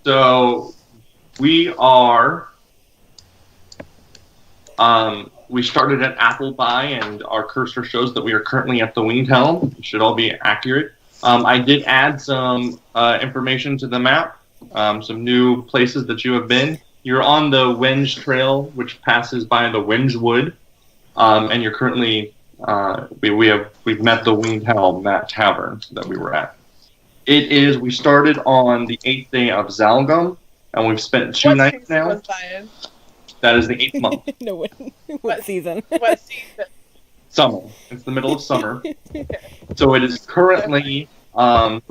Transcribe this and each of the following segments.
So we are. We started at Appleby, and our cursor shows that we are currently at the Winged Helm. It should all be accurate. I did add some information to the map, some new places that you have been. You're on the Wenge Trail, which passes by the Wenge Wood, and you're currently we've met the Winged Helm, that tavern that we were at. We started on the 8th day of Zalgum, and we've spent 2 nights now. That is the 8th month. No, what season? What season? Summer. It's the middle of summer. So it is currently, it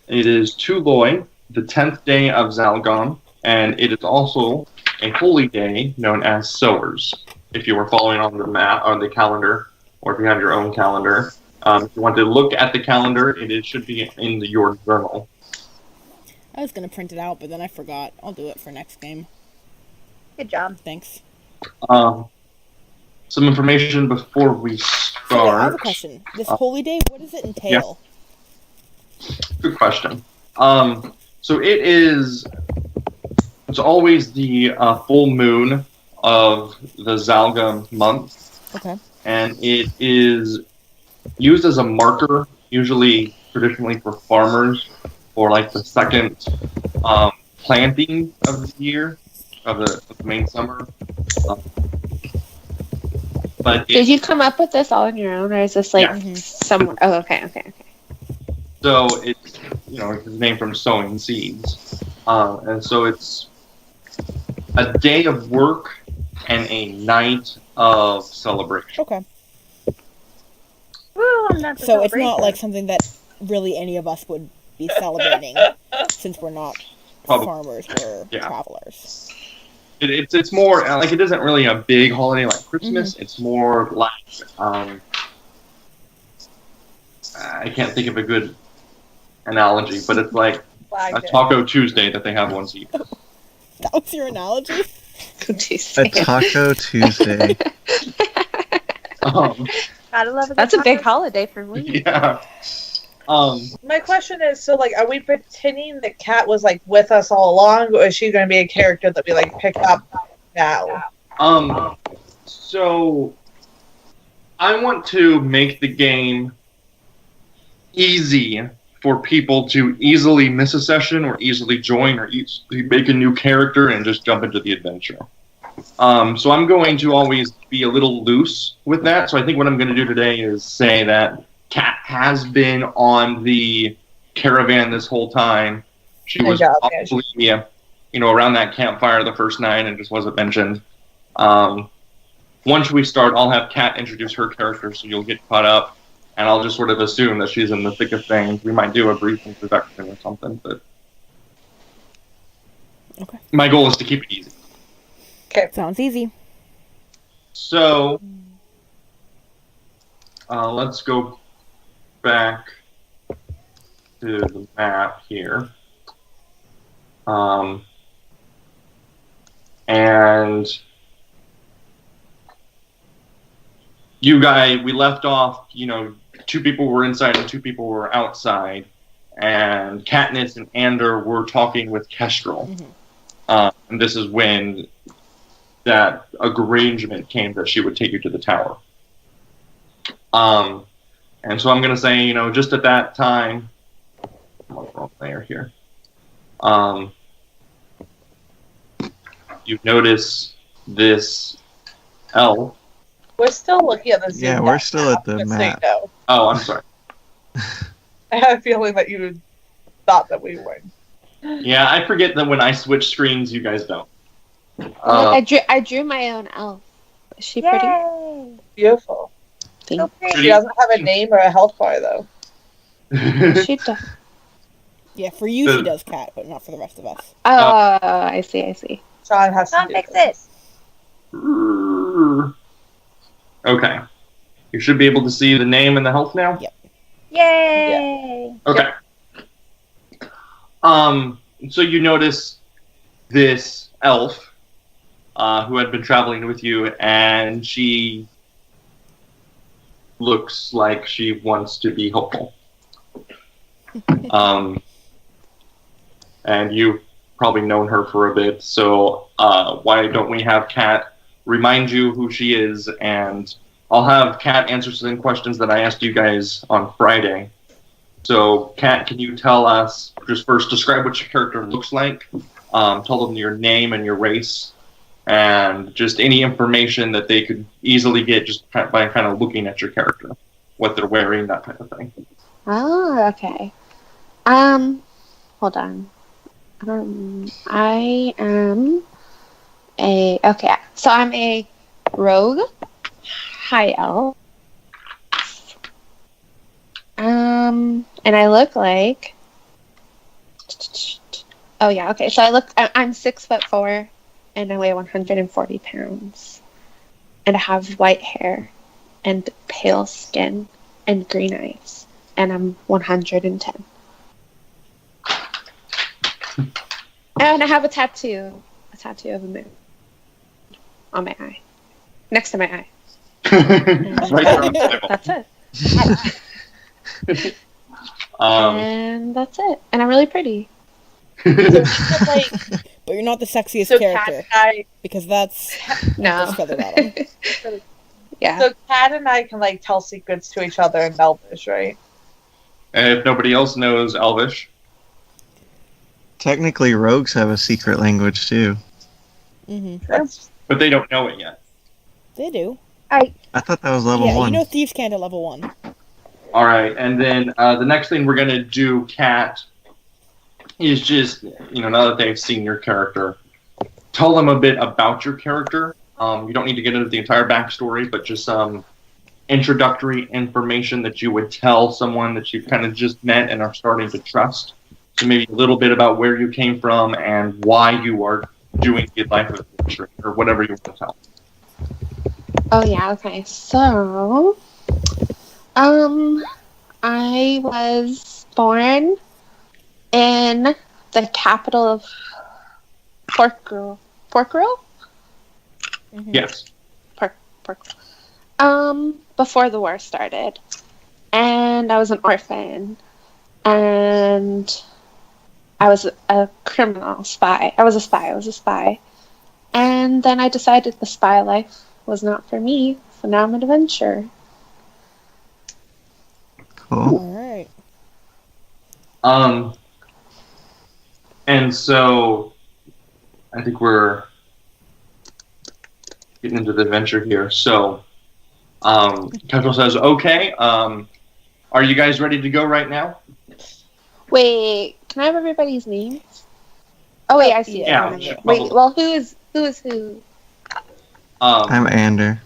is Tuloi, the 10th day of Zalgum, and it is also a holy day known as Sowers. If you were following on the map, on the calendar, or if you have your own calendar. If you want to look at the calendar, it should be in your journal. I was going to print it out, but then I forgot. I'll do it for next game. Good job. Thanks. Some information before we start. So, I have a question. This holy day, what does it entail? Yeah. Good question. So it's always the full moon of the Zalgum month. Okay. And it is used as a marker, usually traditionally for farmers, for like the second planting of the year. Of the main summer. But did you come up with this all on your own, or is this like somewhere? Oh, okay. So it's it's named from sowing seeds, and so it's a day of work and a night of celebration. Okay. Woo, so it's not like something that really any of us would be celebrating, since we're not farmers, we're travelers. It's more like it isn't really a big holiday like Christmas. Mm-hmm. It's more like I can't think of a good analogy, but it's like a Taco Tuesday that they have once a year. That was your analogy? A Taco Tuesday. Gotta love it. That's a big holiday for me. Yeah. My question is, so like, are we pretending that Kat was like with us all along, or is she going to be a character that we like pick up now? So I want to make the game easy for people to easily miss a session or easily join or easily make a new character and just jump into the adventure. So I'm going to always be a little loose with that. So I think what I'm going to do today is say that Kat has been on the caravan this whole time. She was probably, around that campfire the first night and just wasn't mentioned. Once we start, I'll have Kat introduce her character, so you'll get caught up, and I'll just sort of assume that she's in the thick of things. We might do a brief introduction or something, but okay. My goal is to keep it easy. Okay, sounds easy. So let's go back to the map here. And you guys, we left off, 2 people were inside and 2 people were outside. And Katniss and Ander were talking with Kestrel. Mm-hmm. And this is when that arrangement came that she would take you to the tower. And so I'm going to say, just at that time, wrong layer here. You notice this elf. We're still looking at the Zoom. Yeah, we're still at the map. No. Oh, I'm sorry. I have a feeling that you thought that we weren't. Yeah, I forget that when I switch screens, you guys don't. I drew my own elf. Is she pretty? Beautiful. So pretty. She doesn't have a name or a health bar, though. She does. Yeah, for you she does, Kat, but not for the rest of us. Oh, I see. Shawn has to fix it. Okay. You should be able to see the name and the health now? Yep. Yay! Yeah. Okay. Yep. So you notice this elf who had been traveling with you, and she looks like she wants to be helpful. and you've probably known her for a bit. So why don't we have Kat remind you who she is, and I'll have Kat answer some questions that I asked you guys on Friday. So, Kat, can you tell us, just first describe what your character looks like, tell them your name and your race, and just any information that they could easily get just by kind of looking at your character, what they're wearing, that kind of thing. Oh, okay. Hold on. I am so I'm a rogue, high elf. And I look like. Oh yeah, okay. So I'm 6'4", and I weigh 140 pounds, and I have white hair, and pale skin, and green eyes, and I'm 110. And I have a tattoo of a moon on my eye, next to my eye. That's it. And that's it. And I'm really pretty. But you're not the sexiest character. Because that's no. Feather Bottom. Yeah. So Kat and I can tell secrets to each other in Elvish, right? And if nobody else knows Elvish. Technically, rogues have a secret language too. Mm-hmm. But they don't know it yet. They do. I thought that was level 1. You know Thieves' Cant at level 1. All right, and then the next thing we're going to do, Kat, is just, now that they've seen your character, tell them a bit about your character. You don't need to get into the entire backstory, but just some introductory information that you would tell someone that you've kind of just met and are starting to trust. So maybe a little bit about where you came from and why you are doing the Life of Adventure, or whatever you want to tell. Oh yeah, okay. So, I was born in the capital of Porkroll? Mm-hmm. Yes. Before the war started. And I was an orphan. And I was a criminal spy. I was a spy. And then I decided the spy life was not for me, so now I'm an adventurer. Cool. Alright. And so I think we're getting into the adventure here. So Kestrel says, okay, are you guys ready to go right now? Wait, can I have everybody's names? Oh wait, I see it. Yeah. Wait, well, who is who? I'm Ander.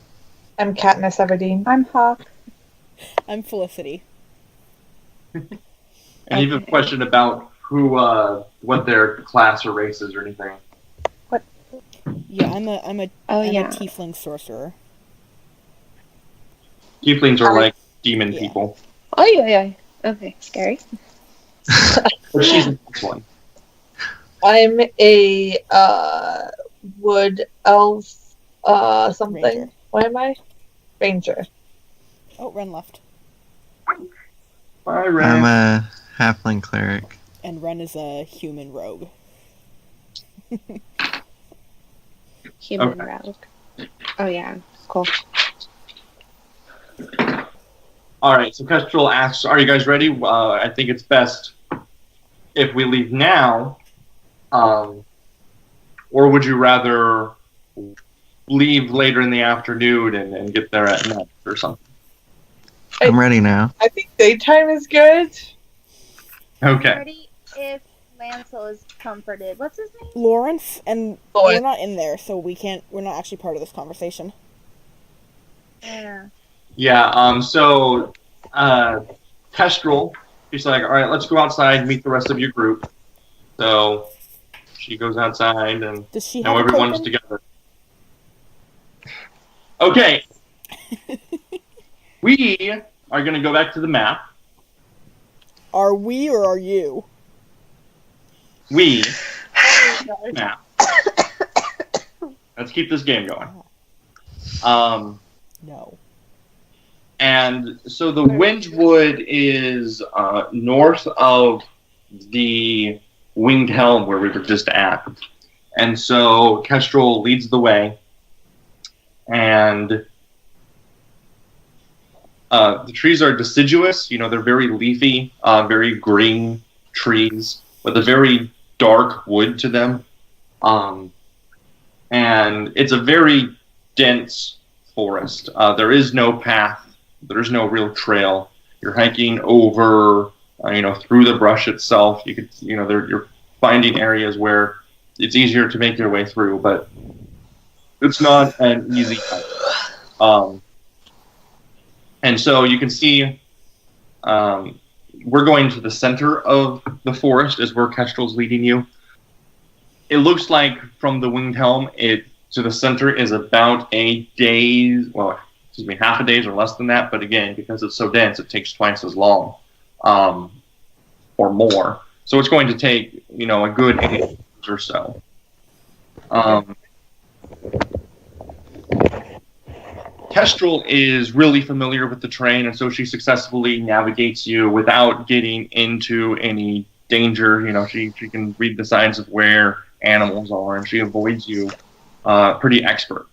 I'm Katniss Everdeen. I'm Hawke. I'm Felicity. And you have a question about who, what their class or race is or anything? What? Yeah, I'm a Tiefling sorcerer. Tieflings are like demon people. Oh yeah. Okay, scary. But she's the next one. I'm a wood elf something. Ranger. What am I? Ranger. Oh, Ren left. Bye, Ren. I'm a halfling cleric. And Ren is a human rogue. Human rogue. Oh yeah, cool. Alright, so Kestrel asks, are you guys ready? I think it's best if we leave now, or would you rather leave later in the afternoon and get there at night or something? I'm ready now. I think daytime is good. Okay. Ready if Lancel is comforted. What's his name? Lawrence, and we're not in there, so we're not actually part of this conversation. Yeah. Yeah, so Kestrel, she's like, all right, let's go outside and meet the rest of your group. So she goes outside and Does she now have everyone's together. Okay. We are going to go back to the map. Are we or are you? We. Map. Let's keep this game going. No. And so the Windwood is north of the winged helm where we were just at. And so Kestrel leads the way, and the trees are deciduous. They're very leafy, very green trees with a very dark wood to them. And it's a very dense forest. There is no path. There's no real trail. You're hiking over, through the brush itself. You could, you're finding areas where it's easier to make your way through, but it's not an easy hike. And so you can see, we're going to the center of the forest is where Kestrel's leading you. It looks like from the winged helm, to the center is about half a day or less than that. But again, because it's so dense, it takes twice as long, or more. So it's going to take, a good 8 hours or so. Kestrel is really familiar with the terrain, and so she successfully navigates you without getting into any danger. She can read the signs of where animals are, and she avoids you pretty expertly.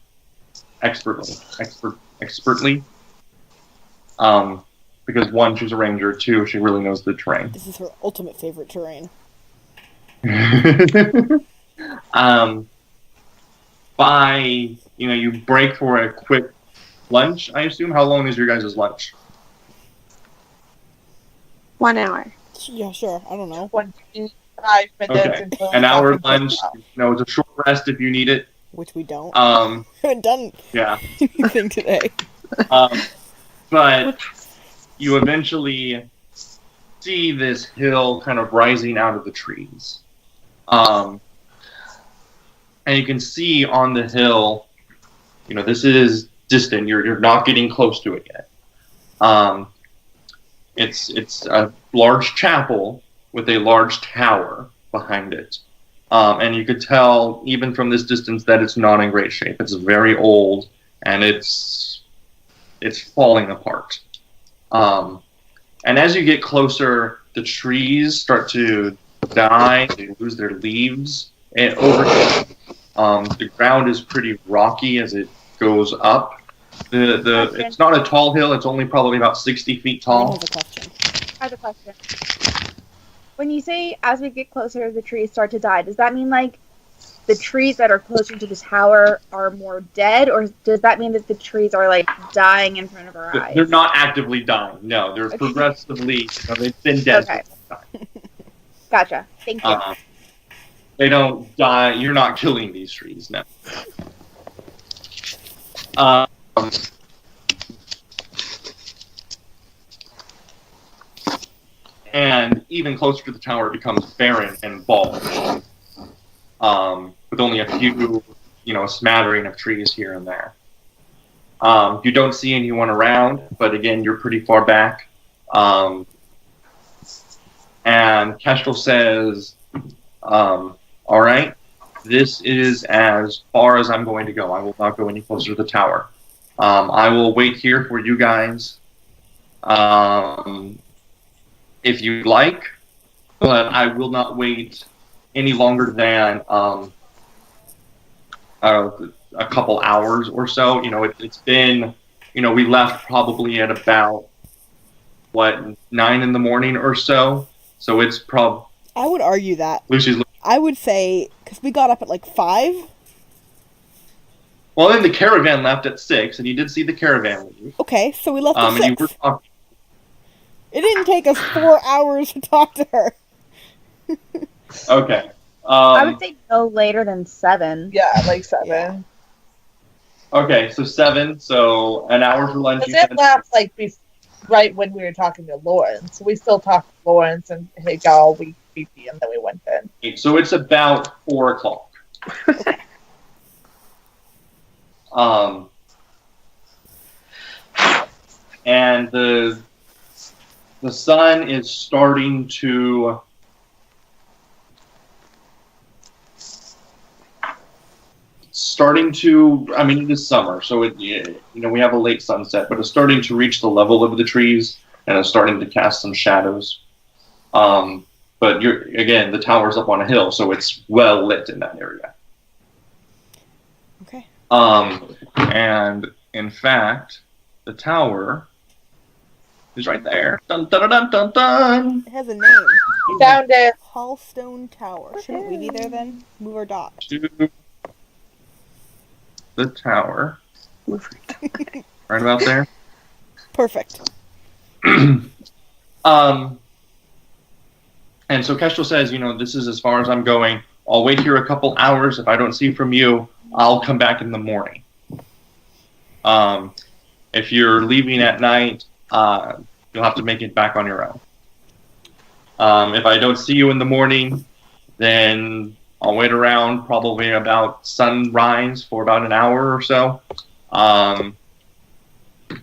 Because one, she's a ranger. Two, she really knows the terrain. This is her ultimate favorite terrain. You break for a quick lunch, I assume. How long is your guys' lunch? 1 hour. Yeah, sure. I don't know. 25 minutes. Okay. An hour lunch. It's a short rest if you need it. Which we don't. We haven't done anything today. But you eventually see this hill kind of rising out of the trees. And you can see on the hill, this is distant. You're not getting close to it yet. It's a large chapel with a large tower behind it. And you could tell, even from this distance, that it's not in great shape. It's very old, and it's falling apart. And as you get closer, the trees start to die. They lose their leaves. And the ground is pretty rocky as it goes up. It's not a tall hill. It's only probably about 60 feet tall. I have a question. When you say as we get closer, the trees start to die, does that mean like the trees that are closer to the tower are more dead, or does that mean that the trees are like dying in front of our eyes? They're not actively dying. No, they're progressively. They've been dead for a long time. Gotcha. Thank you. They don't die. You're not killing these trees, no. And even closer to the tower, it becomes barren and bald, with only a few, a smattering of trees here and there. You don't see anyone around, but again, you're pretty far back. And Kestrel says, all right, this is as far as I'm going to go. I will not go any closer to the tower. I will wait here for you guys. If you'd like, but I will not wait any longer than a couple hours or so. It's been, we left probably at about 9 in the morning or so. So it's probably. I would argue that. Lucy's. I would say because we got up at like 5. Well, then the caravan left at 6, and you did see the caravan leave. Okay, so we left at 6. And you were talking. It didn't take us 4 hours to talk to her. Okay. I would say no later than 7. Yeah, like 7. Yeah. Okay, so 7. So an hour for lunch. Because it left like right when we were talking to Lawrence. We still talked to Lawrence and he got all weepy, and then we went in. So it's about 4 o'clock. And the sun is starting to I mean, it is summer, so we have a late sunset, but it's starting to reach the level of the trees, and it's starting to cast some shadows. But again, the tower's up on a hill, so it's well lit in that area. Okay. And in fact, the tower is right there. Dun dun dun dun dun. It has a name. Found it. Hallstone Tower. Shouldn't we be there then? Move our dot. To the tower. Right about there. Perfect. And so Kestrel says, this is as far as I'm going. I'll wait here a couple hours. If I don't see from you, I'll come back in the morning. If you're leaving at night, you'll have to make it back on your own. If I don't see you in the morning, then I'll wait around probably about sunrise for about an hour or so. And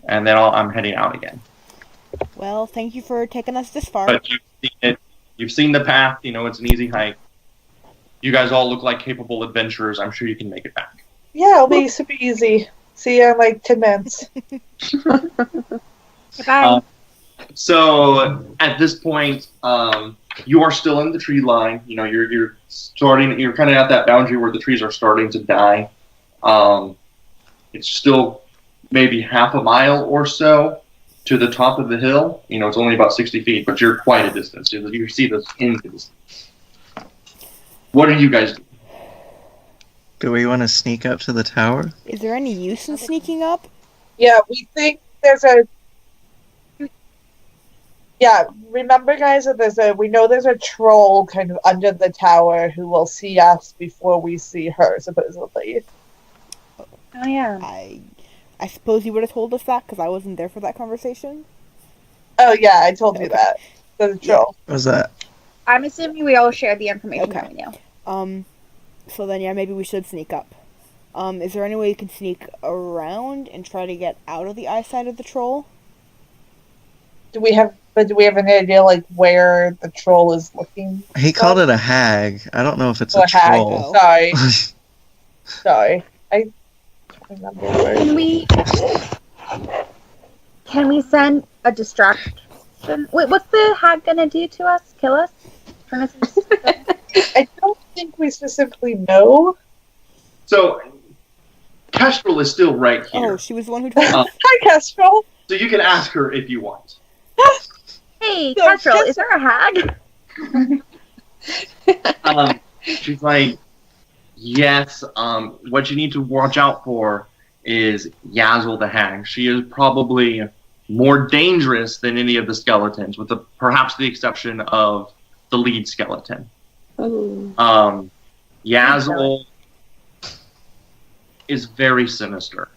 then I'm heading out again. Well, thank you for taking us this far. But you've seen it. You've seen the path. It's an easy hike. You guys all look like capable adventurers. I'm sure you can make it back. Yeah, it'll be super easy. See you in like 10 minutes. Bye. So at this point, you are still in the tree line. You're kind of at that boundary where the trees are starting to die. It's still maybe half a mile or so to the top of the hill. It's only about 60 feet, but you're quite a distance. You see this in the distance. What are you guys doing? Do we want to sneak up to the tower? Is there any use in sneaking up? Yeah, we think there's a... Yeah, remember guys that we know there's a troll kind of under the tower who will see us before we see her, supposedly. Oh yeah. I suppose you would have told us that because I wasn't there for that conversation. Oh yeah, I told you that. The troll. What was that? I'm assuming we all shared the information that we knew. So then, yeah, maybe we should sneak up. Is there any way you can sneak around and try to get out of the eyesight of the troll? Do we have any idea like where the troll is looking? He called it a hag. I don't know if it's a troll. Hag. Sorry. I don't remember where. Can we send a distraction? Wait, what's the hag gonna do to us? Kill us? I don't think we specifically know. So, Kestrel is still right here. Oh, she was the one who told us. Hi, Kestrel. So you can ask her if you want. Hey, Kestrel, is there a hag? She's like, yes. What you need to watch out for is Yazzle the hag. She is probably more dangerous than any of the skeletons, with perhaps the exception of the lead skeleton. Yazzle is very sinister.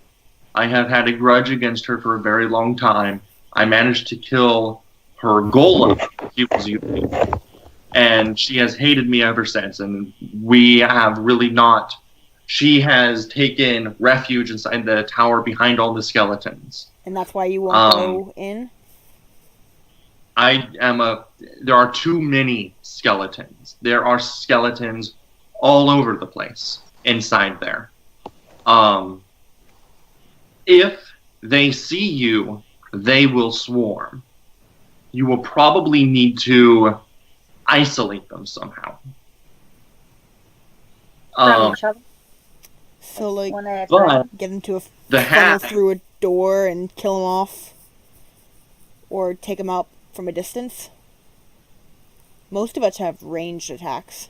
I have had a grudge against her for a very long time. I managed to kill her golem when she was using, and she has hated me ever since. And we have really not. She has taken refuge inside the tower behind all the skeletons. And that's why you won't go in? There are too many skeletons. There are skeletons all over the place inside there. If they see you, they will swarm. You will probably need to isolate them somehow. So, like, but get them to a the funnel through a door and kill them off? Or take them out from a distance? Most of us have ranged attacks.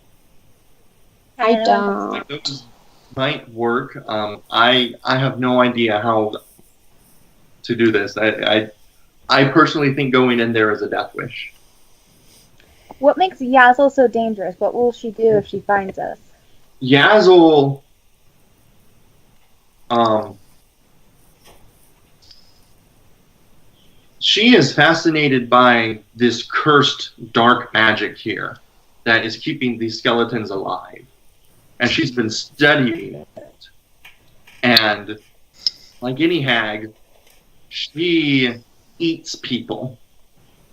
I don't. Those might work. I have no idea how to do this. I personally think going in there is a death wish. What makes Yazzle so dangerous? What will she do if she finds us? Yazzle, she is fascinated by this cursed dark magic here that is keeping these skeletons alive. And she's been studying it. And like any hag, she eats people.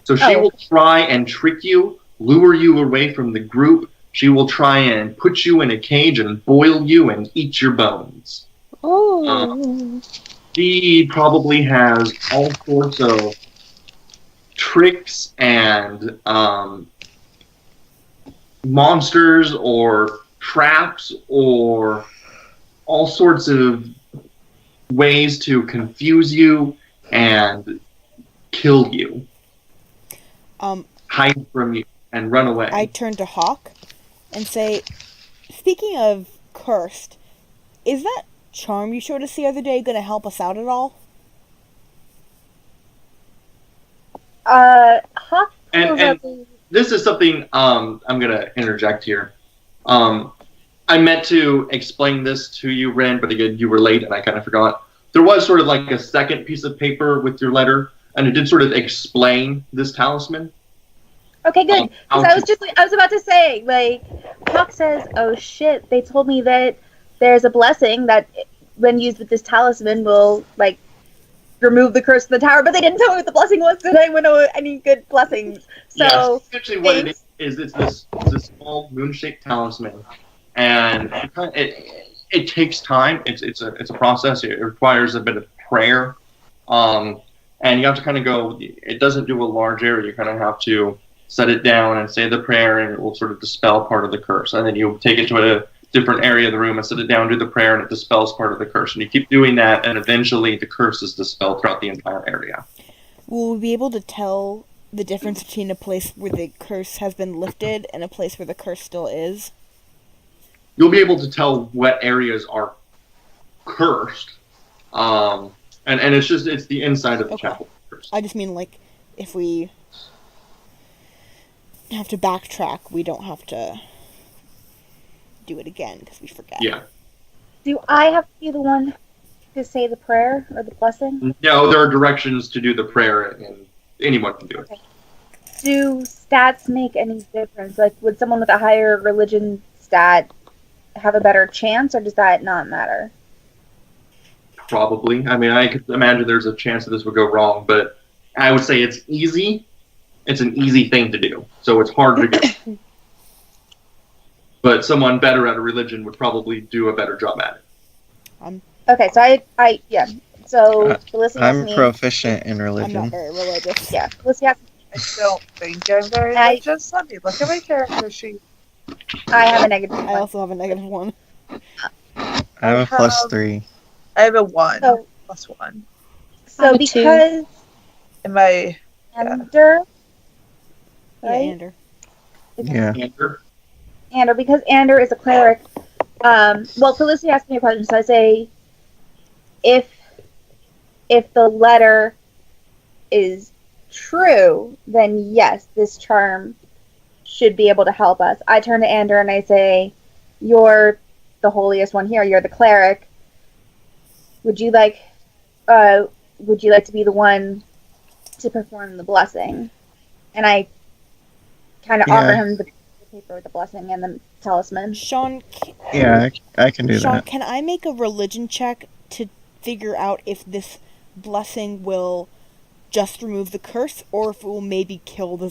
So she will try and trick you, lure you away from the group. She will try and put you in a cage and boil you and eat your bones. She probably has all sorts of tricks and monsters or traps or all sorts of ways to confuse you and kill you. Hide from you and run away. I turn to Hawke and say, speaking of cursed, is that charm you showed us the other day going to help us out at all? Hawke and this is something I'm going to interject here. I meant to explain this to you, Ren, but again, you were late and I kind of forgot. There was sort of like a second piece of paper with your letter, and it did sort of explain this talisman. Okay, good. Because I was about to say, like, Hawke says, "Oh shit! They told me that there's a blessing that, when used with this talisman, will like remove the curse from the tower." But they didn't tell me what the blessing was, because I didn't know any good blessings. So, yes, essentially, what it is, it's this small moon-shaped talisman, and it takes time. It's a process. It requires a bit of prayer, and you have to kind of go. It doesn't do a large area. You kind of have to set it down and say the prayer, and it will sort of dispel part of the curse. And then you take it to a different area of the room and set it down, do the prayer, and it dispels part of the curse. And you keep doing that, and eventually the curse is dispelled throughout the entire area. Will we be able to tell the difference between a place where the curse has been lifted and a place where the curse still is? You'll be able to tell what areas are cursed. And it's the inside of the chapel. I just mean, like, if we have to backtrack, we don't have to do it again because we forget. Yeah. Do I have to be the one to say the prayer or the blessing? No, there are directions to do the prayer, and anyone can do it. Okay. Do stats make any difference? Like, would someone with a higher religion stat have a better chance, or does that not matter? Probably. I mean, I could imagine there's a chance that this would go wrong, but I would say it's easy. It's an easy thing to do, so it's hard to do. But someone better at a religion would probably do a better job at it. Okay, so yeah. So Felicity I'm proficient in religion. I'm not very religious. Yeah, Felicity has. I don't think I'm very religious. Let me look at my character sheet. I have a negative 1. I also have a negative 1. I have a +3. I have a 1. So, +1. So because am I Ander? Right? Yeah. Ander, because Ander is a cleric. Well, Felicity asked me a question, so I say, if the letter is true, then yes, this charm should be able to help us. I turn to Ander and I say, "You're the holiest one here. You're the cleric. Would you like to be the one to perform the blessing?" And I kind of offer him the paper with the blessing and the talisman. Shawn, I can do Shawn, that. can I make a religion check to figure out if this blessing will just remove the curse, or if it will maybe kill the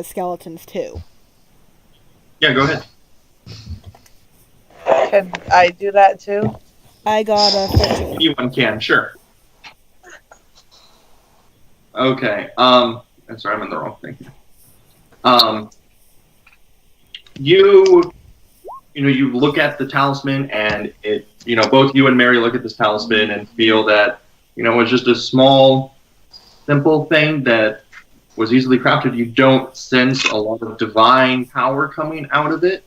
skeletons too? Yeah, go ahead. Can I do that too? I got a 13. Anyone can, sure. Okay. I'm sorry, I'm in the wrong thing. You look at the talisman, and both you and Mary look at this talisman and feel that, it's just a small, simple thing that was easily crafted. You don't sense a lot of divine power coming out of it.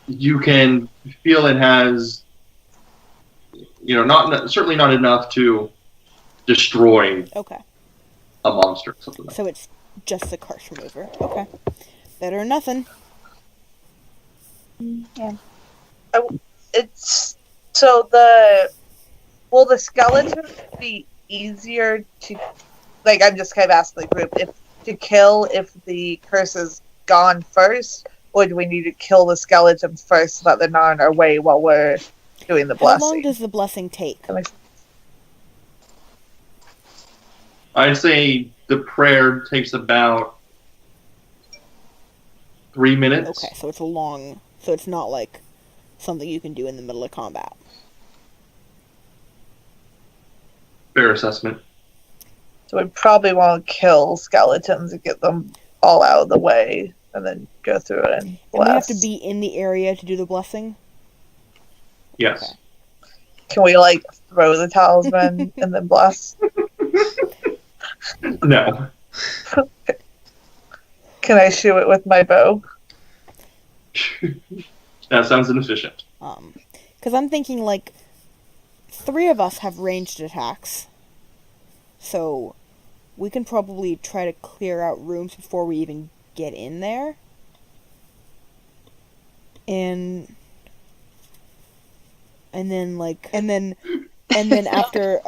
You can feel it has, certainly not enough to destroy a monster. Something like that. So it's just the curse remover. Okay. Better than nothing. Yeah. Will the skeleton be easier to, like, I'm just kind of asking the group, to kill if the curse is gone first, or do we need to kill the skeleton first so that they're not on our way while we're doing the blessing? How long does the blessing take? I'd say the prayer takes about 3 minutes. Okay, so it's so it's not like something you can do in the middle of combat. Fair assessment. So we probably want to kill skeletons and get them all out of the way. and then go through it and And bless. we have to be in the area to do the blessing? Yes. Okay. Can we like throw the talisman and then bless? No. Can I shoot it with my bow? That sounds inefficient. Because I'm thinking, like, 3 of us have ranged attacks. So, we can probably try to clear out rooms before we even get in there. And then after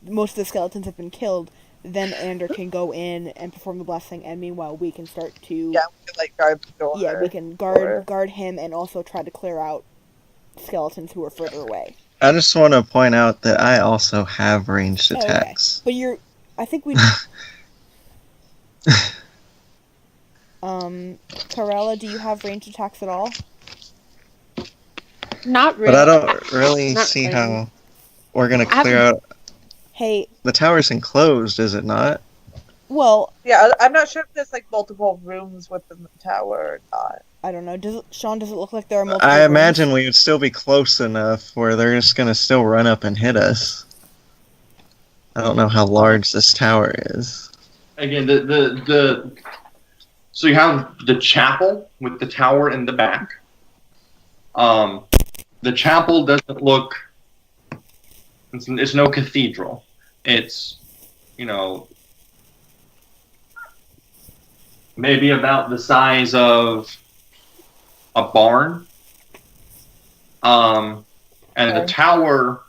most of the skeletons have been killed, then Ander can go in and perform the blessing, and meanwhile we can start to... Yeah, we can like guard the door. Yeah, we can guard him and also try to clear out skeletons who are further away. I just want to point out that I also have ranged attacks. Okay. But I think we... Carella, do you have ranged attacks at all? Not really. But I don't really Not see really. how we're going to clear out... Hey... The tower's enclosed, is it not? Well... Yeah, I'm not sure if there's like multiple rooms within the tower or not. I don't know. Shawn, does it look like there are multiple I rooms? imagine we would still be close enough where they're just going to still run up and hit us. I don't know how large this tower is. Again, so you have the chapel with the tower in the back. The chapel doesn't look... It's no cathedral. It's, maybe about the size of a barn. And the tower,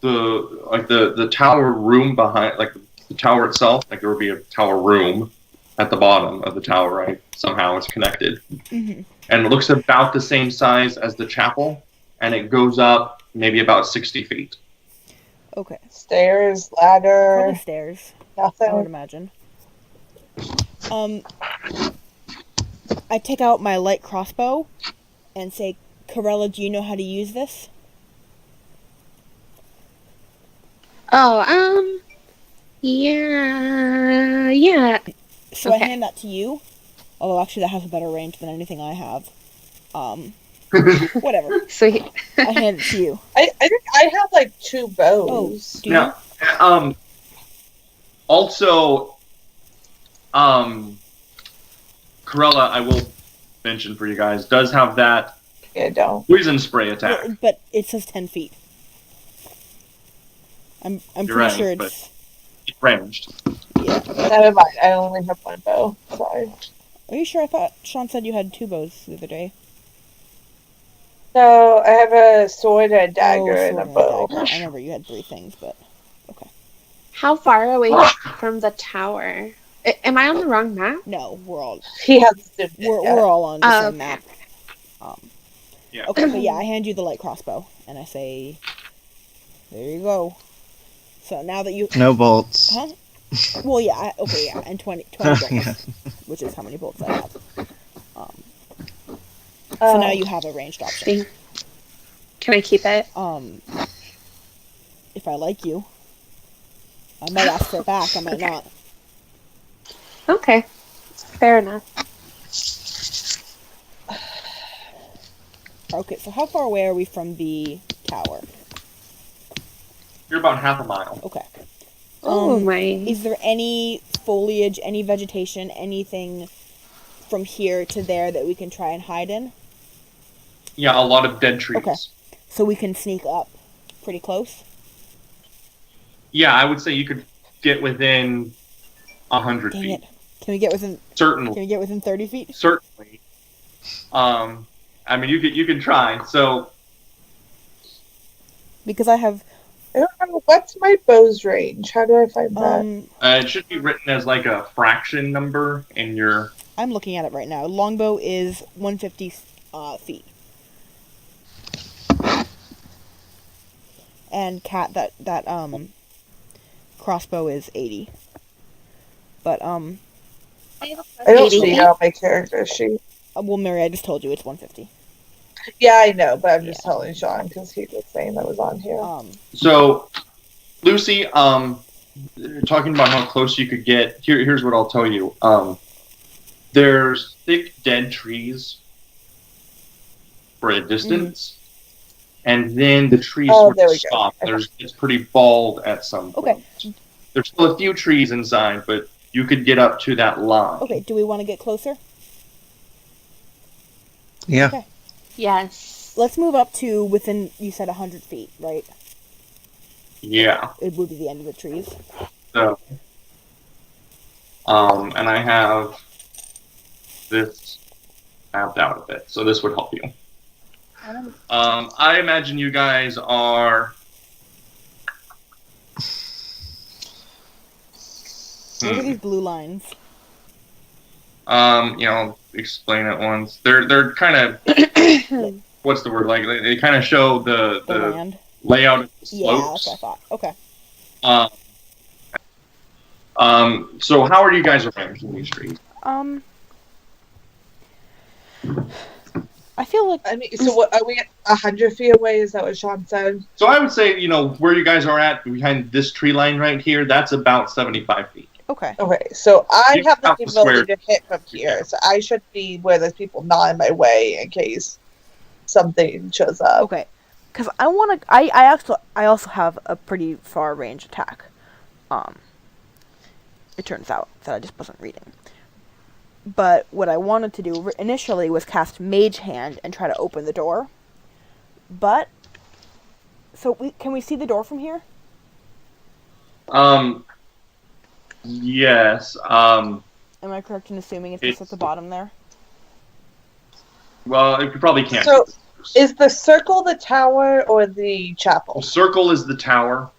the tower room behind, like the tower itself, like there would be a tower room at the bottom of the tower, right? Somehow it's connected. Mm-hmm. And it looks about the same size as the chapel, and it goes up maybe about 60 feet. Okay. Stairs, ladder, Probably stairs, nothing. I would imagine. I take out my light crossbow and say, Carella, do you know how to use this? Oh, yeah. So Okay. I hand that to you. Although actually that has a better range than anything I have. Whatever. So I hand it to you. I think I have like 2 bows. Do you? Now, also, Carella, I will mention for you guys, does have that Yeah, don't. poison spray attack. But it says 10 feet. I'm You're pretty right, sure but- it's... Ranged. Yeah. Never mind. I only have 1 bow. Sorry. Are you sure? I thought Shawn said you had 2 bows the other day. No, I have a sword, a dagger, and a sword bow. dagger. I remember you had 3 things, but... Okay. how far away from the tower? Am I on the wrong map? No, we're all... He hasn't zoomed in We're yet. all on the Oh, same okay. map. Yeah. Okay, but yeah, I hand you the light crossbow, and I say, there you go. So now that you... No bolts. Huh? Well, yeah, and 20 bolts, Yeah. which is how many bolts I have. So now you have a ranged option. Can I keep it? If I like you. I might ask for it back, I might not. Okay. Fair enough. Okay, so how far away are we from the tower? You're about half a mile. Okay. Oh my. Is there any foliage, any vegetation, anything from here to there that we can try and hide in? Yeah, a lot of dead trees. Okay. So we can sneak up pretty close? Yeah, I would say you could get within 100 Dang feet. it. Can we get within Certainly. 30 feet? Certainly. I mean, you can try. So, Because I have I don't know. What's my bow's range? How do I find that? it should be written as like a fraction number in your... I'm looking at it right now. Longbow is 150 feet. And that crossbow is 80. But I have a I don't 80. see it on my character sheet. well, Mary, I just told you it's 150. Yeah, I know, but I'm just Yeah. telling Shawn because he was saying that was on here. So, Lucy, talking about how close you could get, here's what I'll tell you. there's thick dead trees for a distance, and then the trees sort there of we go. stop. Okay. It's pretty bald at some point. Okay. There's still a few trees inside, but you could get up to that line. Okay, do we want to get closer? Yeah. Okay. Yes. Let's move up to within, you said 100 feet, right? Yeah. It would be the end of the trees. So, and I have this mapped out a bit, so this would help you. I imagine you guys are. What are these blue lines? Explain it once. They're kind of what's the word, like they kind of show the land layout of the Yeah, slopes. that's what I thought. Okay. So how are you guys arranged in these trees? I feel like I mean, so what, are we 100 feet away? Is that what Shawn said? So I would say, where you guys are at behind this tree line right here, that's about 75 feet. okay. Okay, so I You have the have to ability to hit from here, so I should be where there's people not in my way in case something shows up. Okay. Because I want to. I also have a pretty far range attack. It turns out that I just wasn't reading. But what I wanted to do initially was cast Mage Hand and try to open the door. But so can we see the door from here? Yes. Am I correct in assuming it's just at the bottom there? Well, you probably can't. So, is the circle the tower or the chapel? The circle is the tower,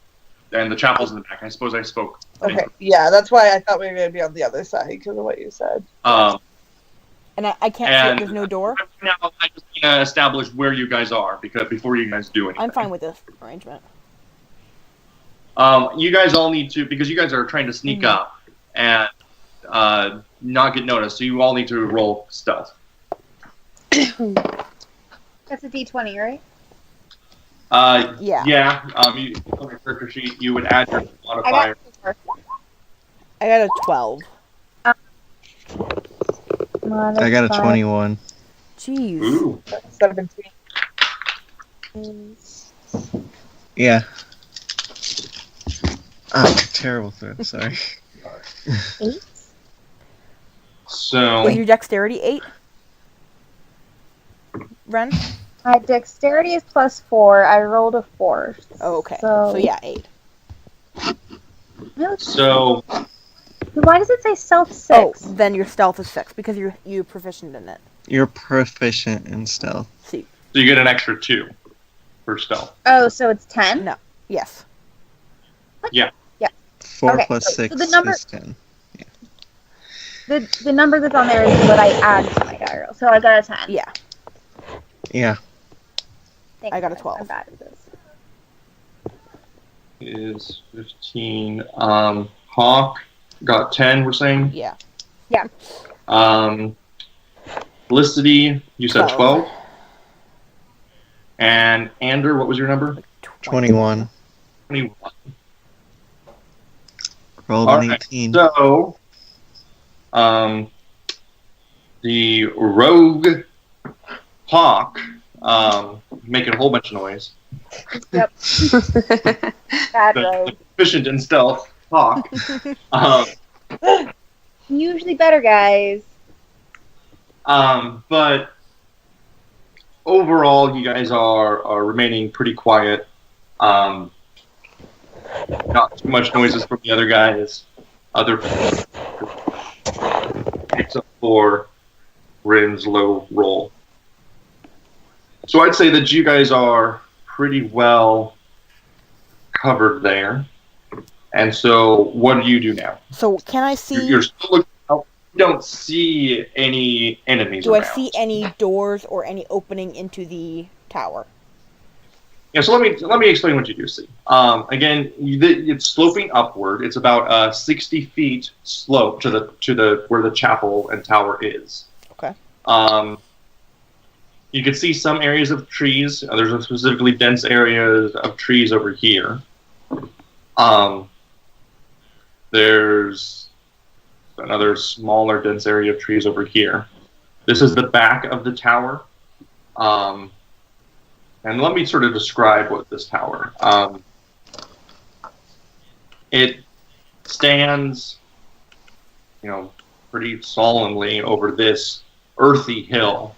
and the chapel's in the back. I suppose I spoke. Okay, yeah, that's why I thought we were going to be on the other side because of what you said. And I can't see it, there's no door? Now, I just want to establish where you guys are before you guys do anything. I'm fine with this arrangement. You guys all need to, because you guys are trying to sneak up and not get noticed, so you all need to roll stealth. That's a D20, right? Yeah. Yeah. On your character sheet, you would add your modifier. I got a 12. I got a 21. Jeez. Ooh. 17. Yeah. Ah, terrible throw. Sorry. 8? So. Was your dexterity 8? Ren? My dexterity is +4. I rolled a 4. Oh, okay. So yeah, 8. So. Why does it say stealth 6? Oh, then your stealth is 6 because you're proficient in it. You're proficient in stealth. See. So you get an extra 2 for stealth. Oh, so it's 10? No. Yes. Yeah. 4 Okay, plus so 6 the number- is 10. The number that's on there is what I add to my die roll. So I got a 10. Yeah. Yeah. Thank I got a you. 12. I'm bad at this. Is 15. Hawke got 10, we're saying? Yeah. Felicity, you said 12. 12. And Ander, what was your number? 21. 21. Rolled an 18. So, the rogue Hawke, making a whole bunch of noise. Yep. Bad The rogue. efficient in stealth Hawke. Usually better, guys. But overall, you guys are remaining pretty quiet. Not too much noises from the other guys. Except for Rin's low roll. So I'd say that you guys are pretty well covered there. And so what do you do now? So can I see? You're still looking out. You don't see any enemies Do around. I see any doors or any opening into the tower? Yeah, so let me explain what you do see. Again, it's sloping upward. It's about 60 feet slope to the where the chapel and tower is. Okay. You can see some areas of trees. There's a specifically dense areas of trees over here. There's another smaller, dense area of trees over here. This is the back of the tower. And let me sort of describe what this tower. It stands, pretty solemnly over this earthy hill.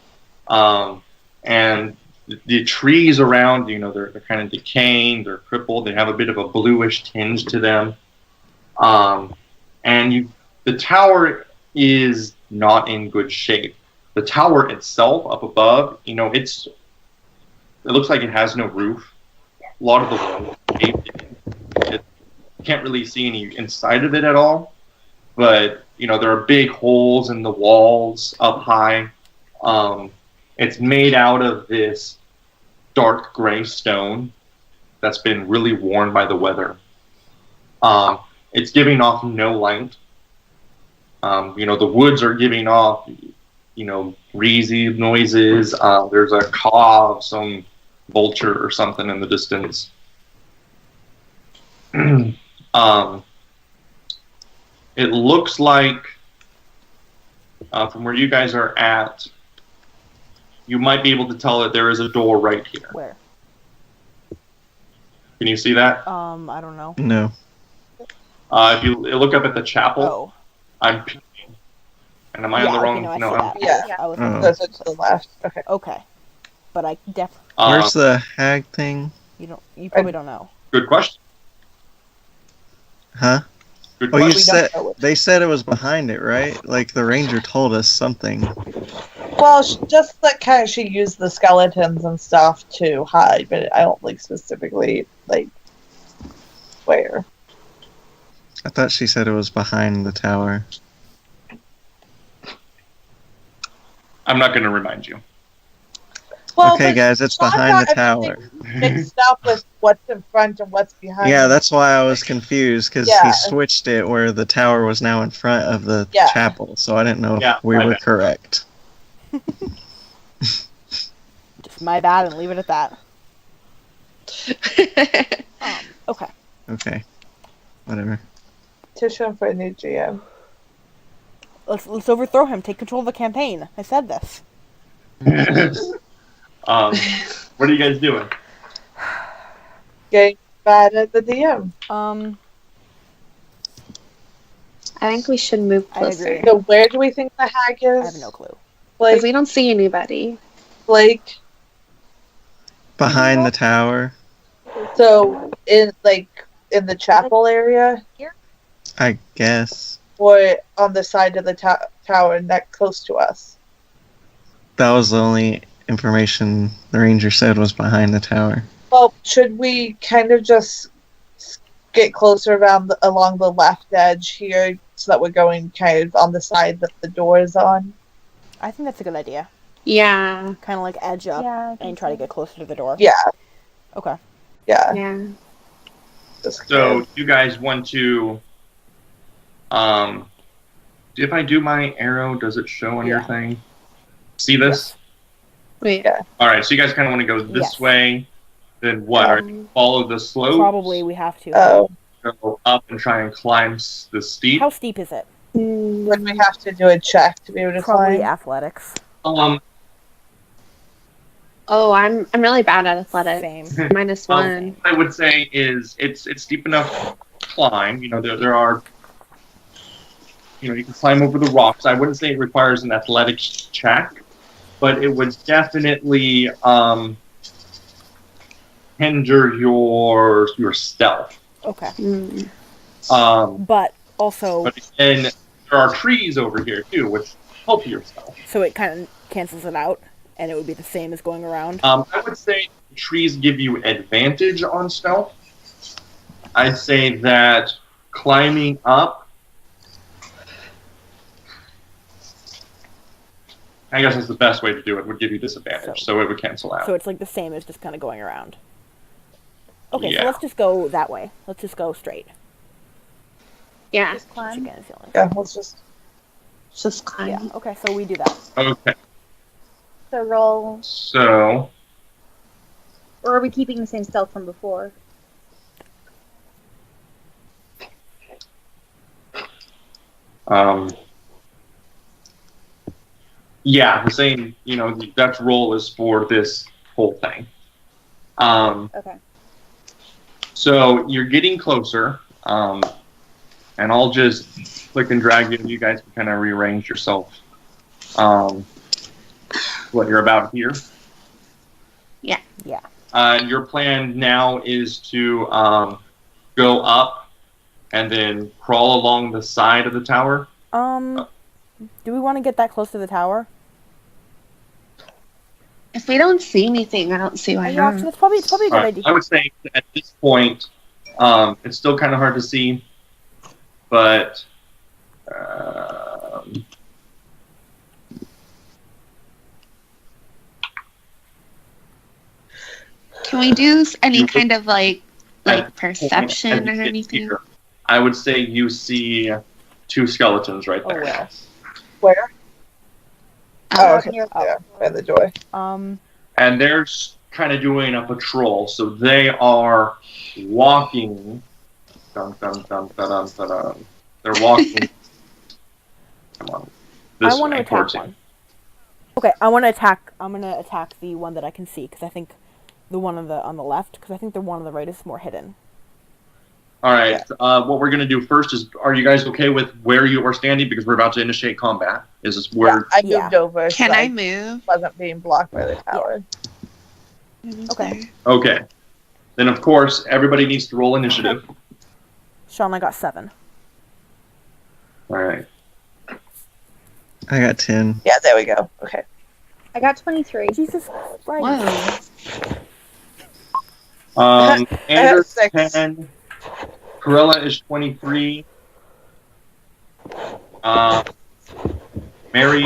And the trees around, they're kind of decaying, they're crippled, they have a bit of a bluish tinge to them. The tower is not in good shape. The tower itself up above, it looks like it has no roof. A lot of the walls are caved in. You can't really see any inside of it at all. But, there are big holes in the walls up high. It's made out of this dark gray stone that's been really worn by the weather. It's giving off no light. The woods are giving off, breezy noises. There's a caw of some vulture or something in the distance. It looks like, from where you guys are at, you might be able to tell that there is a door right here. Where? Can you see that? I don't know. No. If you look up at the chapel, Oh. I'm peeking. And am I on the wrong? I see No, that. Yeah. I was Oh. Goes to the left. Okay. okay, but I definitely Where's the hag thing? you probably don't know. Good question. Huh? Good Oh, you question. don't said know what- they said it was behind it, right? Like the ranger told us something. Well, just that kind of she used the skeletons and stuff to hide, but I don't specifically where. I thought she said it was behind the tower. I'm not going to remind you. Well, Okay, but guys, it's Shawn behind the got tower. everything mixed up with what's in front and what's behind. Yeah, that's why I was confused, because Yeah. he switched it where the tower was now in front of the Yeah. chapel, so I didn't know Yeah, if we my were bad. correct. Just my bad, and leave it at that. Okay. Okay. Whatever. petition for a new GM. Let's overthrow him. Take control of the campaign. I said this. What are you guys doing? Getting bad at the DM. I think we should move I closer. agree. So where do we think the hag is? I have no clue. Because we Blake, don't see anybody. Blake. Behind the tower, So in the chapel area, I guess. or on the side of the tower next close to us. That was the only information the ranger said was behind the tower. Well, should we kind of just get closer along the left edge here, so that we're going kind of on the side that the door is on? I think that's a good idea. Yeah. Kind of like edge up Yeah, I and think try to so. get closer to the door. Yeah, Okay. yeah. Yeah. Just So you guys want to if I do my arrow, does it show on your Yeah. thing? See this? Wait. Yeah. Alright, so you guys kinda wanna go this Yes. way, then what? Are you follow the slope? Probably we have to. Oh, Go up and try and climb the steep. How steep is it? would we have to do a check to be able to Probably climb? athletics. Oh, I'm really bad at athletics. Same. -1. What I would say is it's steep enough to climb. There are you can climb over the rocks. I wouldn't say it requires an athletics check, but it would definitely hinder your stealth. Okay. But also, But again, there are trees over here too, which help your stealth. so it kind of cancels it out, and it would be the same as going around. I would say trees give you advantage on stealth. I'd say that climbing up, I guess that's the best way to do it, would give you disadvantage, so it would cancel out. So it's like the same as just kind of going around. Okay, Yeah. so let's just go that way. Let's just go straight. Yeah. Just Which climb. again is the only. Yeah, let's Just climb. Yeah. Okay, so we do that. Okay, So roll. so Or are we keeping the same stealth from before? Yeah, the same. That roll is for this whole thing. Okay. So you're getting closer, and I'll just click and drag you, and you guys can kind of rearrange yourself. What you're about here. Yeah. Your plan now is to go up and then crawl along the side of the tower. Do we want to get that close to the tower? If we don't see anything, I don't see why Yeah, not. actually, it's probably a good idea. I would say at this point, it's still kind of hard to see, but Can we do any kind of like perception or anything? Here, I would say you see 2 skeletons right there. Oh, well. Where? Oh, Okay. Yeah, by the door. And they're kind of doing a patrol, so they are walking. Dum, dum, dum, dum, dum, dum. They're walking. Come on. I want to attack one. Okay, I'm gonna attack the one that I can see, because I think the one on the left, because I think the one on the right is more hidden. All right. What we're gonna do first is, are you guys okay with where you are standing? Because we're about to initiate combat. Is this where? Yeah, I moved over. Can so I move? Wasn't being blocked by the tower. Okay. Okay. Then of course everybody needs to roll initiative. Shawn, I got 7. All right. I got 10. Yeah, there we go. Okay. I got 23. Jesus Christ. Whoa. Anders 6. 10. Carella is 23. Mary.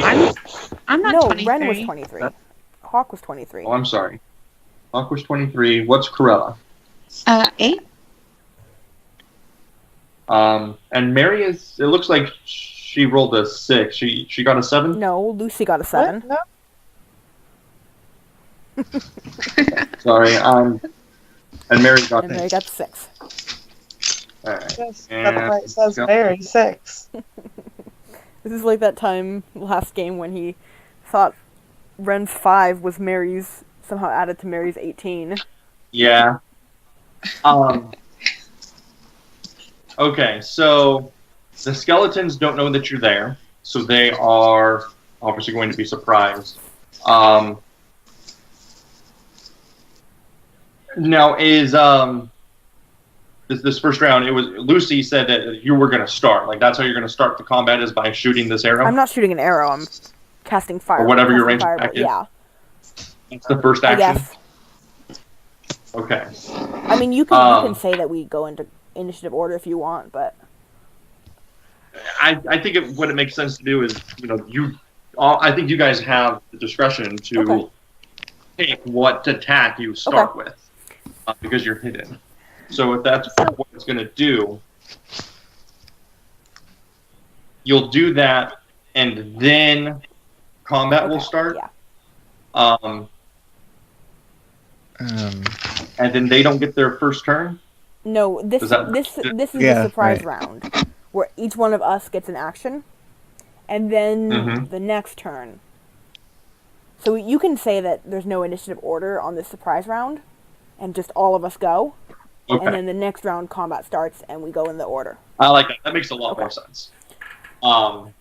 I'm not No, 23. Ren was 23. Hawke was 23. Oh, I'm sorry. Hawke was 23. What's Carella? 8. And Mary is. It looks like she rolled a 6. She got a 7. No, Lucy got a 7. What? No. Sorry. And Mary got. And Mary got 6. All right. Yes, And that's right. It says Mary 6. This is like that time last game when he thought Ren's 5 was Mary's, somehow added to Mary's 18. Yeah. Okay, so the skeletons don't know that you're there, so they are obviously going to be surprised. Now, is this first round? It was Lucy said that you were going to start. Like that's how you're going to start the combat is by shooting this arrow. I'm not shooting an arrow. I'm casting fire. Or whatever your range attack attack is. Yeah. It's the first action. Yes. Okay. I mean, you can say that we go into initiative order if you want, but I think what it makes sense to do is I think you guys have the discretion to pick what attack you start with because you're hidden. So if that's what it's going to do, you'll do that, and then combat will start. Yeah. And then they don't get their first turn. No, this is the surprise round, where each one of us gets an action, and then the next turn. So you can say that there's no initiative order on this surprise round, and just all of us go, and then the next round combat starts, and we go in the order. I like that. That makes a lot more sense. So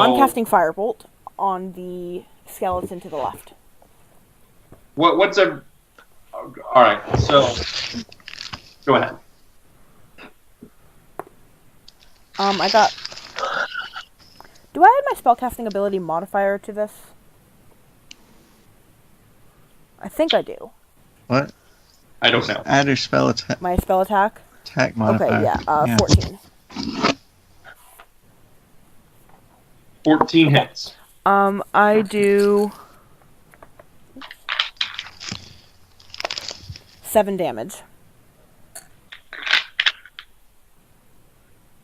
I'm casting Firebolt on the skeleton to the left. What's a... All right, so go ahead. I got... Do I add my spellcasting ability modifier to this? I think I do. What? I don't know. Add your spell attack. My spell attack? Attack modifier. Okay, yeah, 14. 14 hits. I do 7 damage.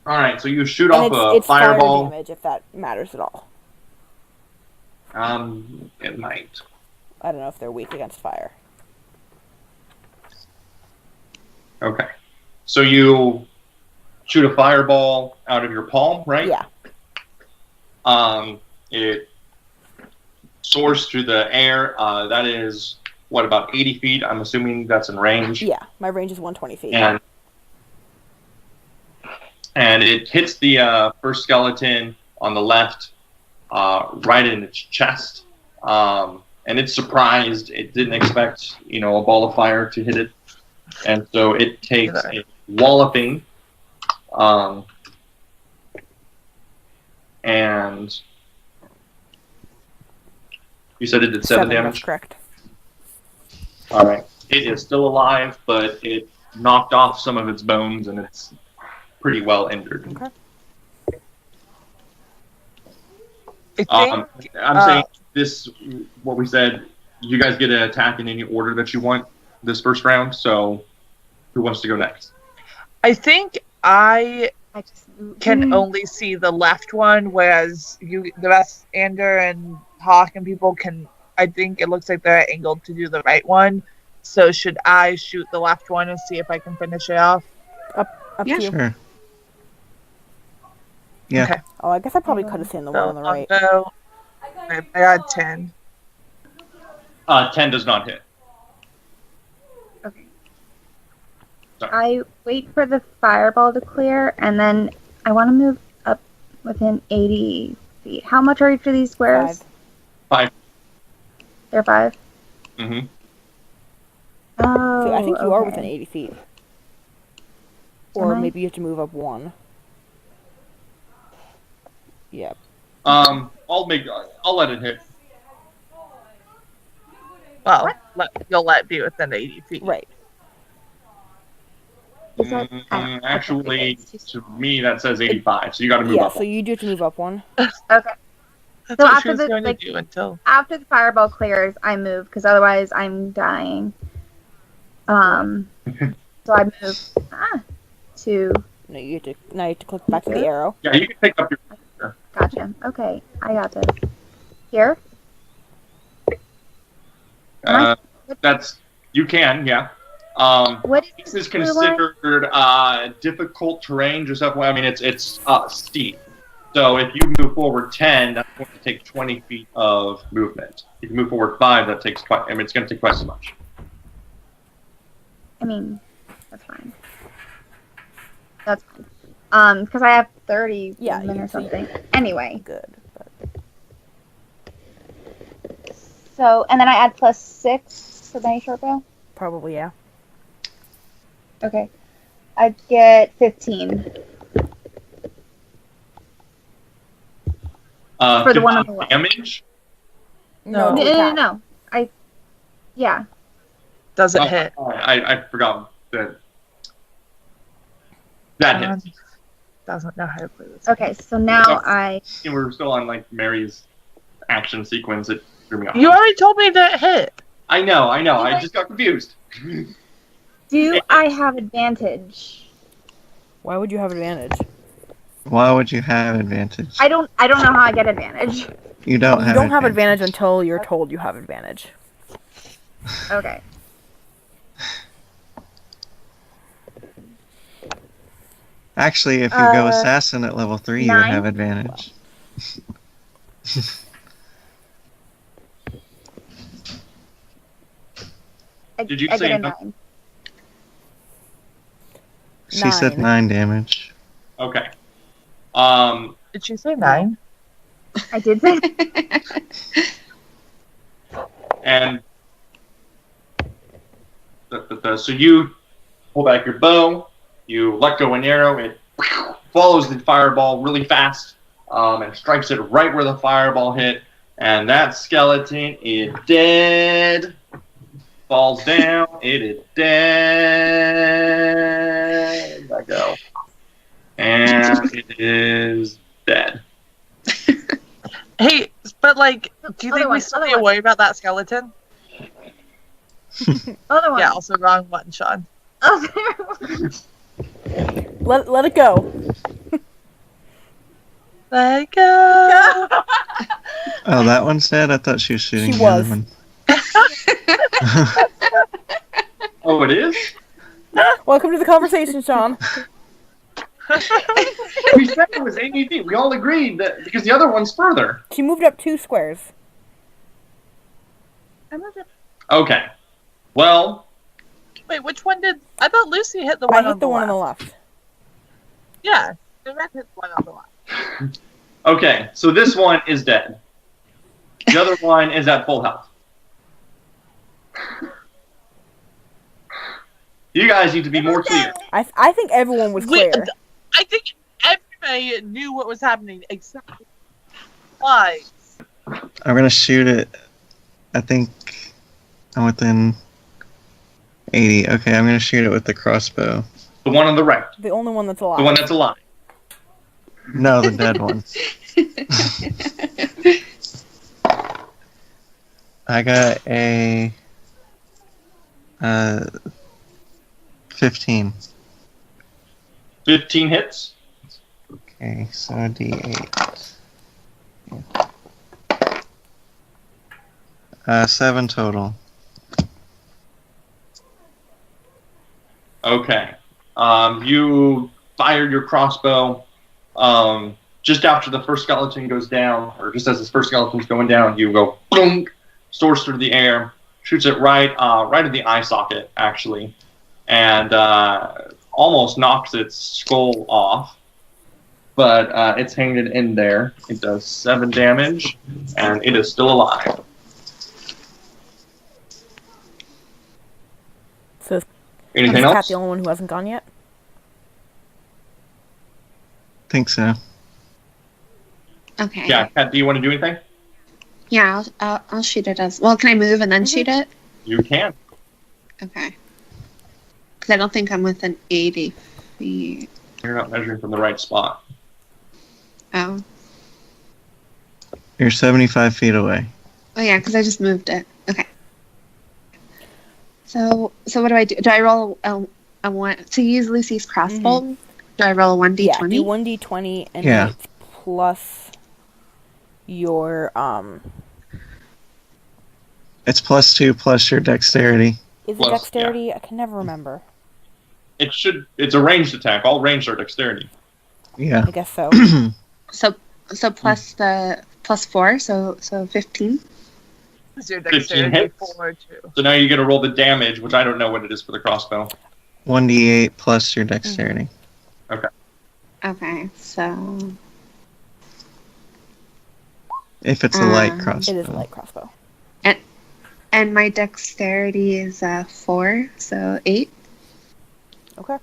All right, so you shoot And off a it's fireball. fire damage, if that matters at all. It might. I don't know if they're weak against fire. Okay, so you shoot a fireball out of your palm, right? Yeah. It soars through the air. That is, about 80 feet? I'm assuming that's in range. Yeah, my range is 120 feet. And it hits the first skeleton on the left, right in its chest. And it's surprised. It didn't expect, a ball of fire to hit it. And so it takes a walloping. And you said it did 7 damage? That's correct. All right. It is still alive, but it knocked off some of its bones, and it's pretty well injured. Okay. I think, I'm saying this, what we said, you guys get to attack in any order that you want this first round, so who wants to go next? I think I can only see the left one, whereas the rest, Ander and Hawke and people can, I think it looks like they're angled to do the right one. So should I shoot the left one and see if I can finish it off? Up to you. Sure. Yeah. Okay. Oh, I guess I probably could have seen the one on the right. So, I got 10. 10 does not hit. Okay. Sorry. I wait for the fireball to clear, and then I want to move up within 80 feet. How much are each of these squares? 5. They're 5? Mm-hmm. Oh, So I think you are okay. within 80 feet. Or Am I? maybe you have to move up 1. Yep. I'll let it hit. Well, you'll let it be within 80 feet. Right. Is that- Actually, okay. to me that says 85, so you got to move Yeah, up. so you do have to move up 1. Okay. That's So what after she was the, going like- to do until... After the fireball clears, I move, because otherwise I'm dying. So I move to... No, you have to click back to the arrow. Yeah, you can pick up your... Gotcha. Okay, I got this. Here? You can, yeah. What is This is blue line? considered difficult terrain, just FYI. I mean, it's steep. So if you move forward 10, that's going to take 20 feet of movement. If you move forward 5, that takes it's going to take twice as much. I mean, that's fine. That's fine. Because I have 30 Yeah, movement you or can see something. Anyway, Good. But so, and then I add +6 for my short bow? probably, yeah. Okay. I get 15. For the one on the left. Damage? No. No. Yeah. Does it hit? I forgot that. That hits. Doesn't know how to play this. Okay, so now I... We're still on Mary's action sequence. It threw me off. You already told me that it hit. I know. I just got confused. Do I have advantage? Why would you have advantage? Why would you have advantage? I don't know how I get advantage. You don't have You don't have advantage until you're told you have advantage. Okay. Actually, if you go assassin at level 3, you would 9? have advantage. Did you I say get a no? 9. She said 9 damage. Okay. Did she say 9? I did say... And so you pull back your bow, you let go an arrow, it follows the fireball really fast, and strikes it right where the fireball hit, and that skeleton is dead. Falls down, it is dead. Let go. And it is dead. Hey, but do you Other think one, we still other need to one. worry about that skeleton? Other one. Yeah, also wrong button, Shawn. Other one. Let it go. Let it go. Oh, that one's dead? I thought she was shooting She the other was. one. Oh, it is? Welcome to the conversation, Shawn. We said it was 80 feet. We all agreed that because the other one's further. She moved up 2 squares. I moved it. Okay. Well, Wait, which one did... I thought Lucy hit the I one hit on the the one on left. the left. Yeah, the red hit the one on the left. okay. So this one is dead. The other one is at full health. You guys need to be more clear. I think everyone was clear. I think everybody knew what was happening except why. I'm gonna shoot it. I think I'm within 80. Okay, I'm gonna shoot it with the crossbow. The one on the right. The only one that's alive. The one that's alive. No, the dead one. I got a 15. 15 hits. Okay, so a D8. 7 total. Okay. You fired your crossbow. Just after the first skeleton goes down, or just as the first skeleton's going down, you go boom, soars through the air, shoots it right in the eye socket, actually, and almost knocks its skull off. But it's hanging in there. It does 7 damage, and it is still alive. So Anything is Kat else? the only one who hasn't gone yet? Think so. Okay. Yeah, Kat, do you want to do anything? Yeah, I'll shoot it as well. Can I move and then shoot it? You can. Okay. Because I don't think I'm within 80 feet. You're not measuring from the right spot. Oh. You're 75 feet away. Oh yeah, because I just moved it. Okay. So what do I do? Do I roll a one to use Lucy's crossbow? Do I roll a 1d20? Yeah, do 1d20 and Yeah. then it's plus your It's +2 plus your dexterity. Is it Plus, dexterity? I can never remember. It's a ranged attack. All ranged are dexterity. Yeah. I guess so. So plus the +4, so 15. Is your 15 dexterity hits. 4 too? So now you get to roll the damage, which I don't know what it is for the crossbow. 1d8 plus your dexterity. Okay, so If it's a light It crossbow. It is a light crossbow. and my dexterity is 4, so 8. Okay.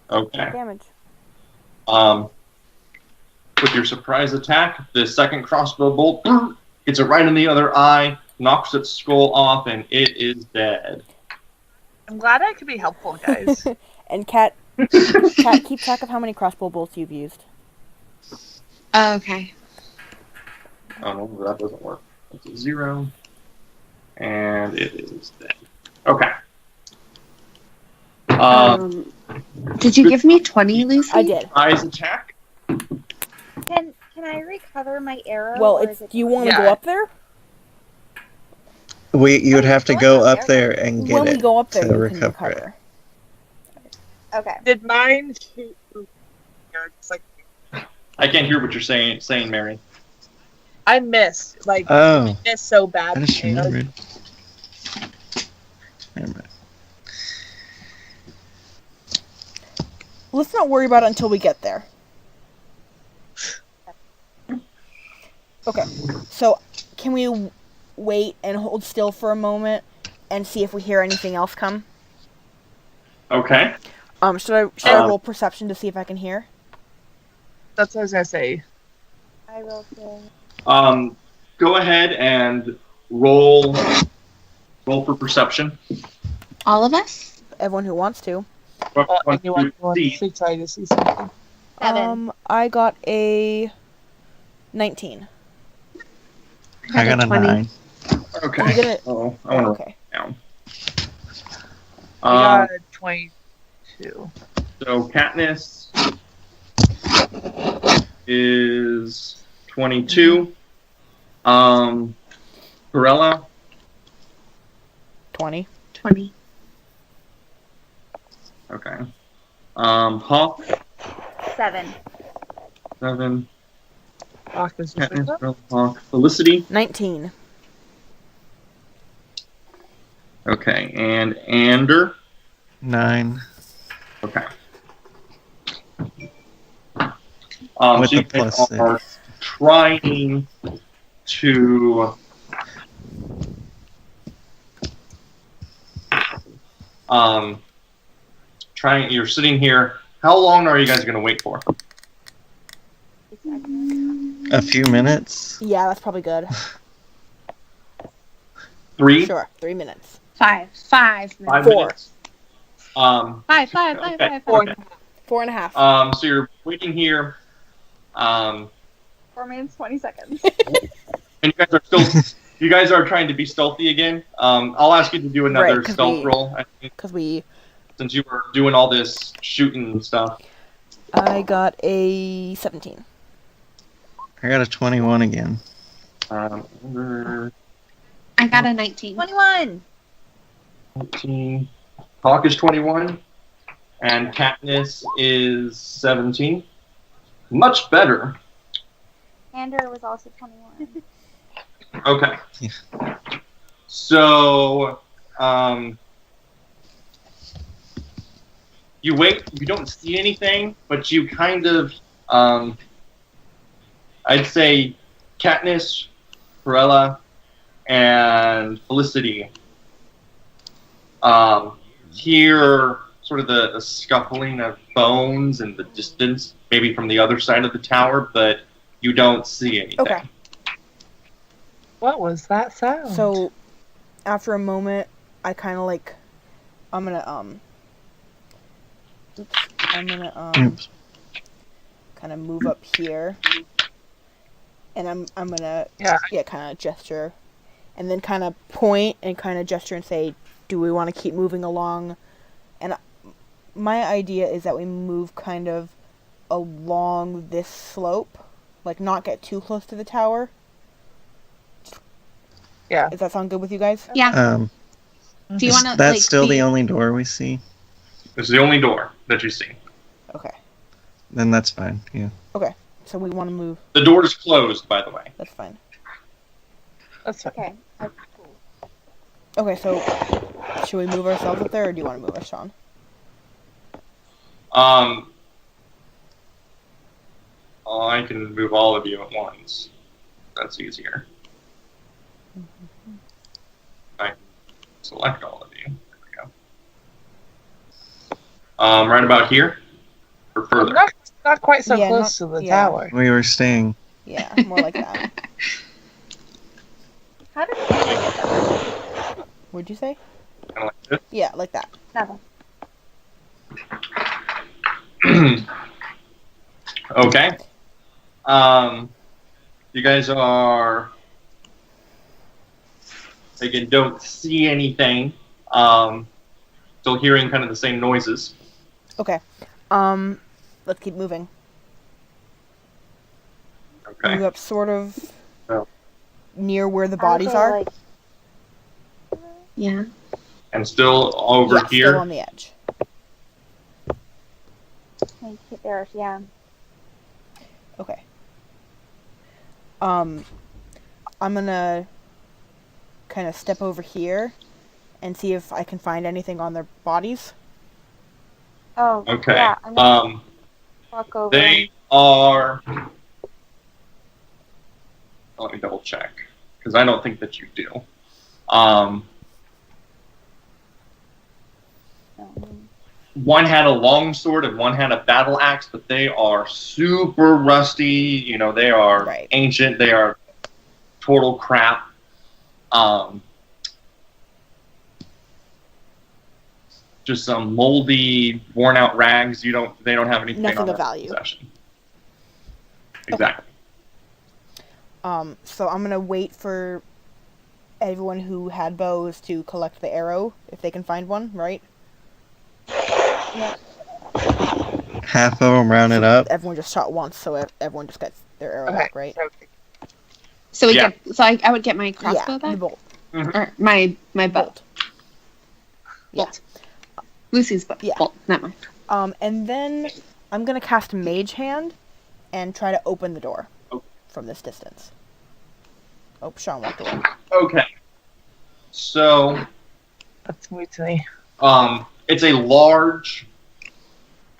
Okay. Damage. With your surprise attack, the second crossbow bolt hits it right in the other eye, knocks its skull off, and it is dead. I'm glad I could be helpful, guys. And Kat, keep track of how many crossbow bolts you've used. Oh, okay. Oh no, that doesn't work. That's a 0. And it is dead. Okay. Did you give me 20, Lucy? I did. Surprise attack. Can I recover my arrow? Well, or it's. is it Do you want to Yeah. go up there? You would have to go up there and get When it we go up there, to you recover can it. recover. Okay. Did mine shoot? It's like I can't hear what you're saying, Mary. I missed. Like Oh, missed so I badly. just remembered. Never mind. Let's not worry about it until we get there. Okay, so can we wait and hold still for a moment and see if we hear anything else come? Okay. Should I roll perception to see if I can hear? That's what I was gonna say. I will say. Go ahead and roll for perception. All of us? Everyone who wants to. Well, Once anyone you who wants see- to try to see something. 7. I got a 19. I got a 20. 9. Okay. You didn't- Oh, I want to Okay. down. I got 22. So Katniss is 22. Carella, 20. 20. okay. Hawke, 7. 7. Hawke is Katniss, Hawke. Felicity. 19. Okay, and Ander. 9. Okay. With So you the plus guys are 6. trying to you're sitting here. How long are you guys going to wait for? A few minutes. Yeah, that's probably good. 3? Sure, 3 minutes. 5. 5 minutes. 5 4. minutes? 5. Okay. 4.5. So you're waiting here. 4 minutes, 20 seconds. And you guys are trying to be stealthy again. I'll ask you to do another Right, 'cause stealth we- roll, I think, Because we... since you were doing all this shooting and stuff. I got a 17. I got a 21 again. Number I got a 19. 21! 19. Hawke is 21. And Katniss is 17. Much better. Ander was also 21. Okay. Yeah. So, you wait, you don't see anything, but you kind of, I'd say Katniss, Carella, and Felicity hear sort of the scuffling of bones in the distance, maybe from the other side of the tower, but you don't see anything. Okay. What was that sound? So, after a moment, I kind of like... I'm gonna, Oops. kind of move up here. And I'm gonna, kind of gesture. And then kind of point and kind of gesture and say, do we want to keep moving along? And my idea is that we move kind of along this slope. Like, not get too close to the tower. Yeah. Does that sound good with you guys? Yeah. Do you Is want to? that still the only door we see? It's the only door that you see. Okay. Then that's fine. Yeah. Okay. So we want to move. The door is closed, by the way. That's fine. That's fine. Okay. Okay, so should we move ourselves up there, or do you want to move us, Shawn? I can move all of you at once. That's easier. I can select all of you. There we go. Right about here? Or further? Not quite so Yeah, close to the yeah. tower. We were staying. Yeah, more like that. How did we get that? What'd you say? Kind of like this? Yeah, like that. Nothing. Okay. You guys are, again, don't see anything. Still hearing kind of the same noises. Okay. Let's keep moving. Okay. Move up sort of Oh. near where the bodies are. Like, Yeah. And still over Yeah, here. still on the edge. there, yeah. Okay. I'm gonna kind of step over here and see if I can find anything on their bodies. Oh, Okay. yeah. I'm gonna walk over. They are. Let me double check, because I don't think that you do. One had a long sword and one had a battle axe, but they are super rusty. You know, they are Right. ancient. They are total crap. Just some moldy, worn-out rags. They don't have anything Nothing on of their value. possession. Exactly. So I'm gonna wait for everyone who had bows to collect the arrow, if they can find one, right? Yeah. Half of them rounded up. Everyone just shot once, so everyone just gets their arrow Okay. back, right? So we Yeah. get. So I would get my crossbow Yeah, the back, bolt. or my bow. Bolt. Bolt. Lucy's bow. Yeah. Bolt, not mine. And then I'm gonna cast Mage Hand and try to open the door from this distance. Oh, Shawn walked away. Okay. So, That's mutiny. it's a large.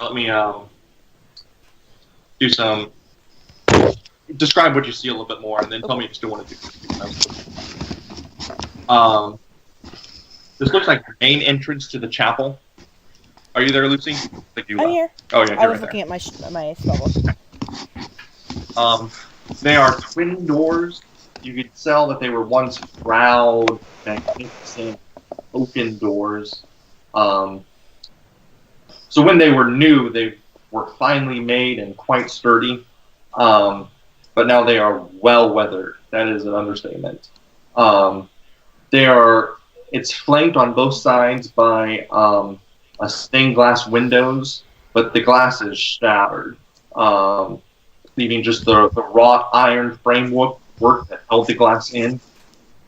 Let me do some. Describe what you see a little bit more, and then tell me if you still want to do something. This looks like the main entrance to the chapel. Are you there, Lucy? I'm here. Oh yeah, I was looking at my spellbook. They are twin doors. You could tell that they were once proud, magnificent, oaken doors. So when they were new, they were finely made and quite sturdy. But now they are well weathered. That is an understatement. It's flanked on both sides by a stained glass windows, but the glass is shattered, leaving just the wrought iron framework that held the glass in.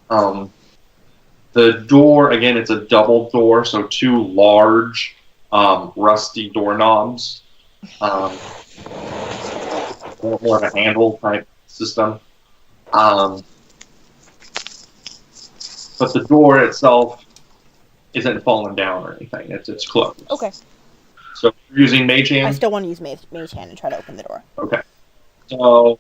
The door, again, it's a double door, so two large, rusty doorknobs. More of a handle type system. But the door itself isn't falling down or anything. It's closed. Okay. So you're using Mage Hand? I still want to use Mage Hand and try to open the door. Okay. So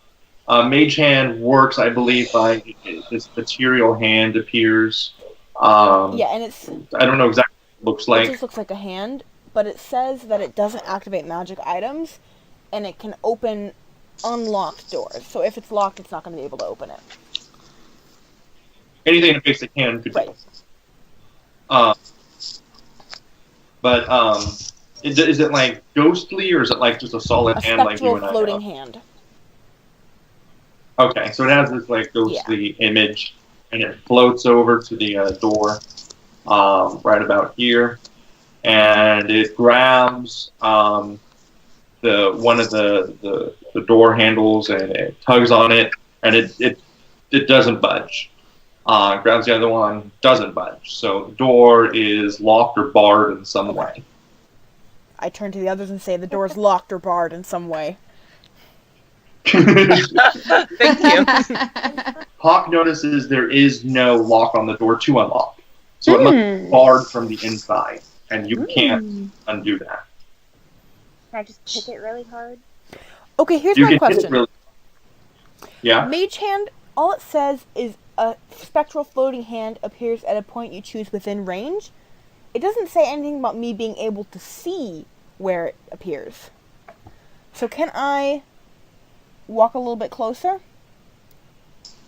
Mage Hand works, I believe, by this material hand appears. Yeah, and it's... I don't know exactly what it looks like. It just looks like a hand, but it says that it doesn't activate magic items, and it can open unlocked doors. So if it's locked, it's not going to be able to open it. Anything a basic hand could do. Right. Is it like ghostly, or is it like just a solid hand like you and I? A spectral floating hand. Okay, so it has this like ghostly image, and it floats over to the door, right about here, and it grabs one of the door handles and it tugs on it, and it doesn't budge. Grabs the other one, doesn't budge. So the door is locked or barred in some way. I turn to the others and say the door is locked or barred in some way. Thank you. Hawke notices there is no lock on the door to unlock. So it must be barred from the inside, and you can't undo that. Can I just hit it really hard? Okay, here's my question. Yeah? Mage Hand, all it says is a spectral floating hand appears at a point you choose within range. It doesn't say anything about me being able to see where it appears. So can I walk a little bit closer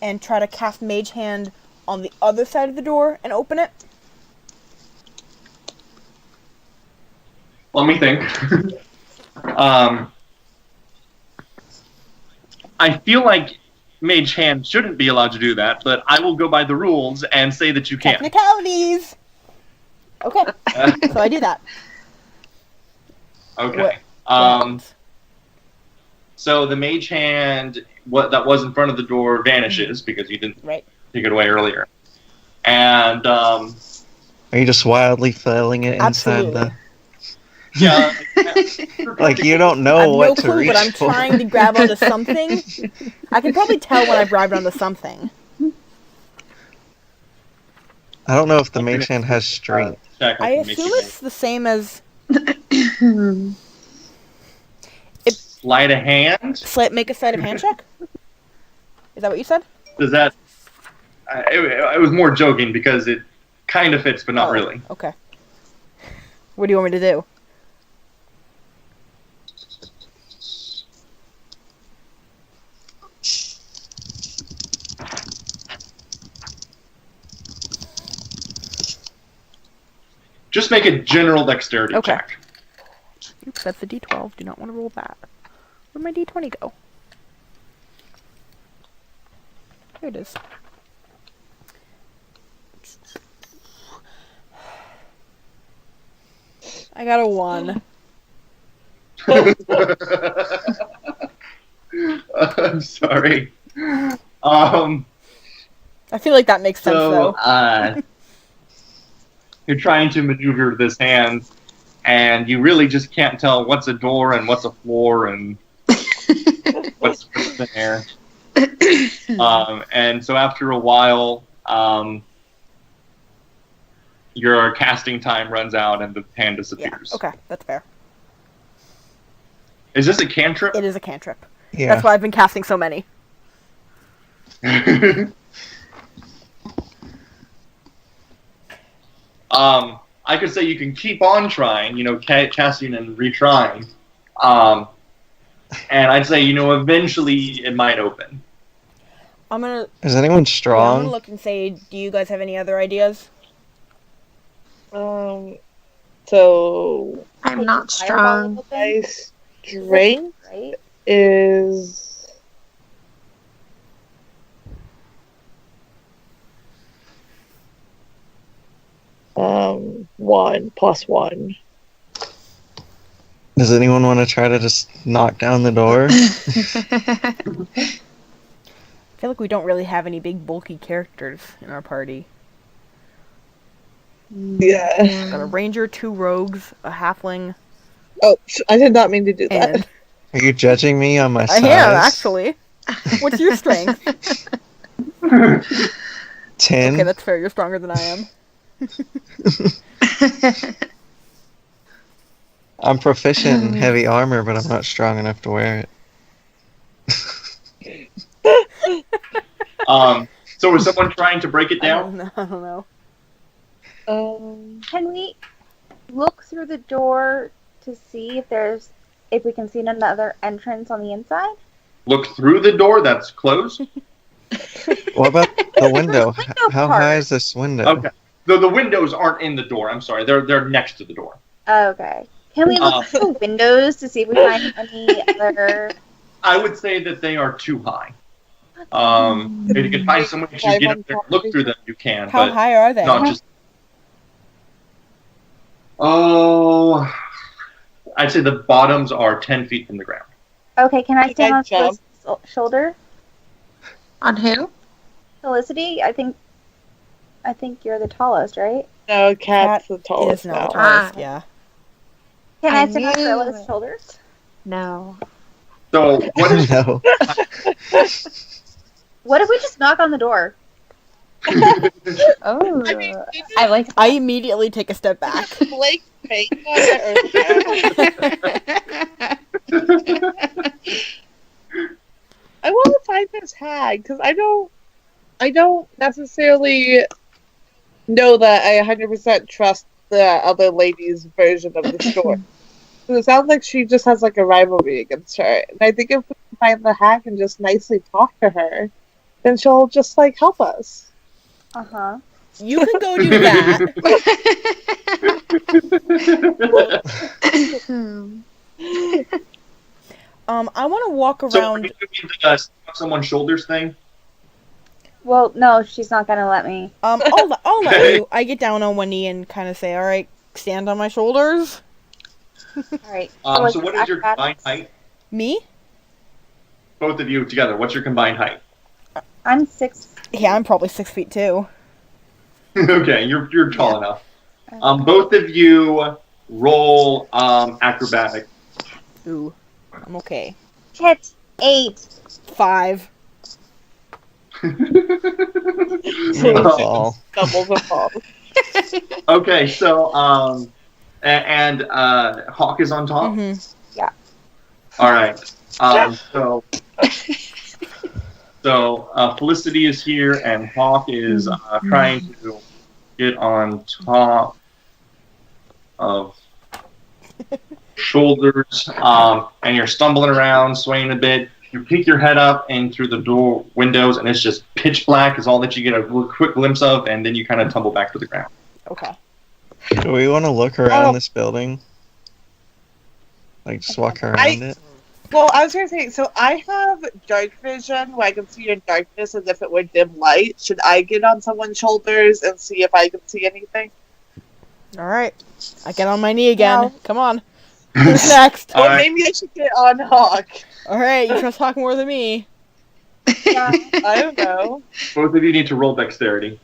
and try to cast Mage Hand on the other side of the door and open it? Let me think. I feel like Mage Hand shouldn't be allowed to do that, but I will go by the rules and say that you can. Technicalities! Okay, so I do that. Okay. So the Mage Hand that was in front of the door vanishes because you didn't take it away earlier. And are you just wildly flailing it inside the? Yeah. Like you don't know what to reach for. But I'm trying to grab onto something. I can probably tell when I've grabbed onto something. I don't know if the Mage Hand has strength. I assume it's the same as... Sleight of hand? Make a sleight of hand check? Is that what you said? Does that... I was more joking because it kind of fits, but not really. Okay. What do you want me to do? Just make a general dexterity check. Oops, that's a D12. Do not want to roll that. Where'd my D20 go? Here it is. I got a 1. I'm sorry. I feel like that makes sense, though. You're trying to maneuver this hand, and you really just can't tell what's a door and what's a floor and what's in there. And so after a while, your casting time runs out and the hand disappears. Yeah, okay, that's fair. Is this a cantrip? It is a cantrip. Yeah. That's why I've been casting so many. I could say you can keep on trying, casting and retrying. And I'd say, eventually it might open. Is anyone I'm strong? gonna look and say, do you guys have any other ideas? So I'm not strong. my strength Right? is 1+1. Does anyone want to try to just knock down the door? I feel like we don't really have any big bulky characters in our party. Yeah. Got a ranger, 2 rogues, a halfling, Oh, I did not mean to do that. and Are you judging me on my I size? am actually. What's your strength? 10. Okay, that's fair. You're stronger than I am. I'm proficient in heavy armor, but I'm not strong enough to wear it. So was someone trying to break it I down? don't know. Can we look through the door to see if we can see another entrance on the inside? Look through the door that's closed? What about the window? window How part. high is this window? Okay. The windows aren't in the door. I'm sorry. They're next to the door. Okay. Can we look through the windows to see if we find any other? I would say that they are too high. If you can find someone to get up there and look through them, you can. How but high are they? not just. Oh, I'd say the bottoms are 10 feet from the ground. Okay, can I stand I on jump? Felicity's shoulder? On who? Felicity, I think you're the tallest, right? No, Cat's the Is tallest not the now. tallest, yeah. Can I I stand on knew Carella's it. shoulders? No. So what is No. What if we just knock on the door? Oh, I mean, I like I immediately take a step back. Blake paint on it I want to find this hag because I don't necessarily know that I 100% trust the other lady's version of the story. It sounds like she just has like a rivalry against her, and I think if we can find the hag and just nicely talk to her, then she'll just like help us. Uh-huh. You can go do that. I want to walk So are around. you doing the someone's shoulders thing? Well, no, she's not gonna let me. I'll let you. I get down on one knee and kind of say, "All right, stand on my shoulders." Alright. So what is your combined height? Me? Both of you together. What's your combined height? I'm 6. Yeah, I'm probably 6 feet too. Okay, you're tall enough. Both of you roll acrobatic. Ooh, I'm okay. Hit 8. 5. Fall. Double the fall. Okay, so and Hawke is on top. Mm-hmm. All right. So Felicity is here, and Hawke is trying to get on top of shoulders, and you're stumbling around, swaying a bit. You peek your head up and through the door windows, and it's just pitch black is all that you get a quick glimpse of, and then you kind of tumble back to the ground. Okay. Do we want to look around this building? Like, just walk around it? Well, I was going to say, so I have dark vision where I can see in darkness as if it were dim light. Should I get on someone's shoulders and see if I can see anything? All right. I get on my knee again. No. Come on. Who's next? All Or right. maybe I should get on Hawke. All right. You trust Hawk more than me. Yeah. I don't know. Both of you need to roll dexterity.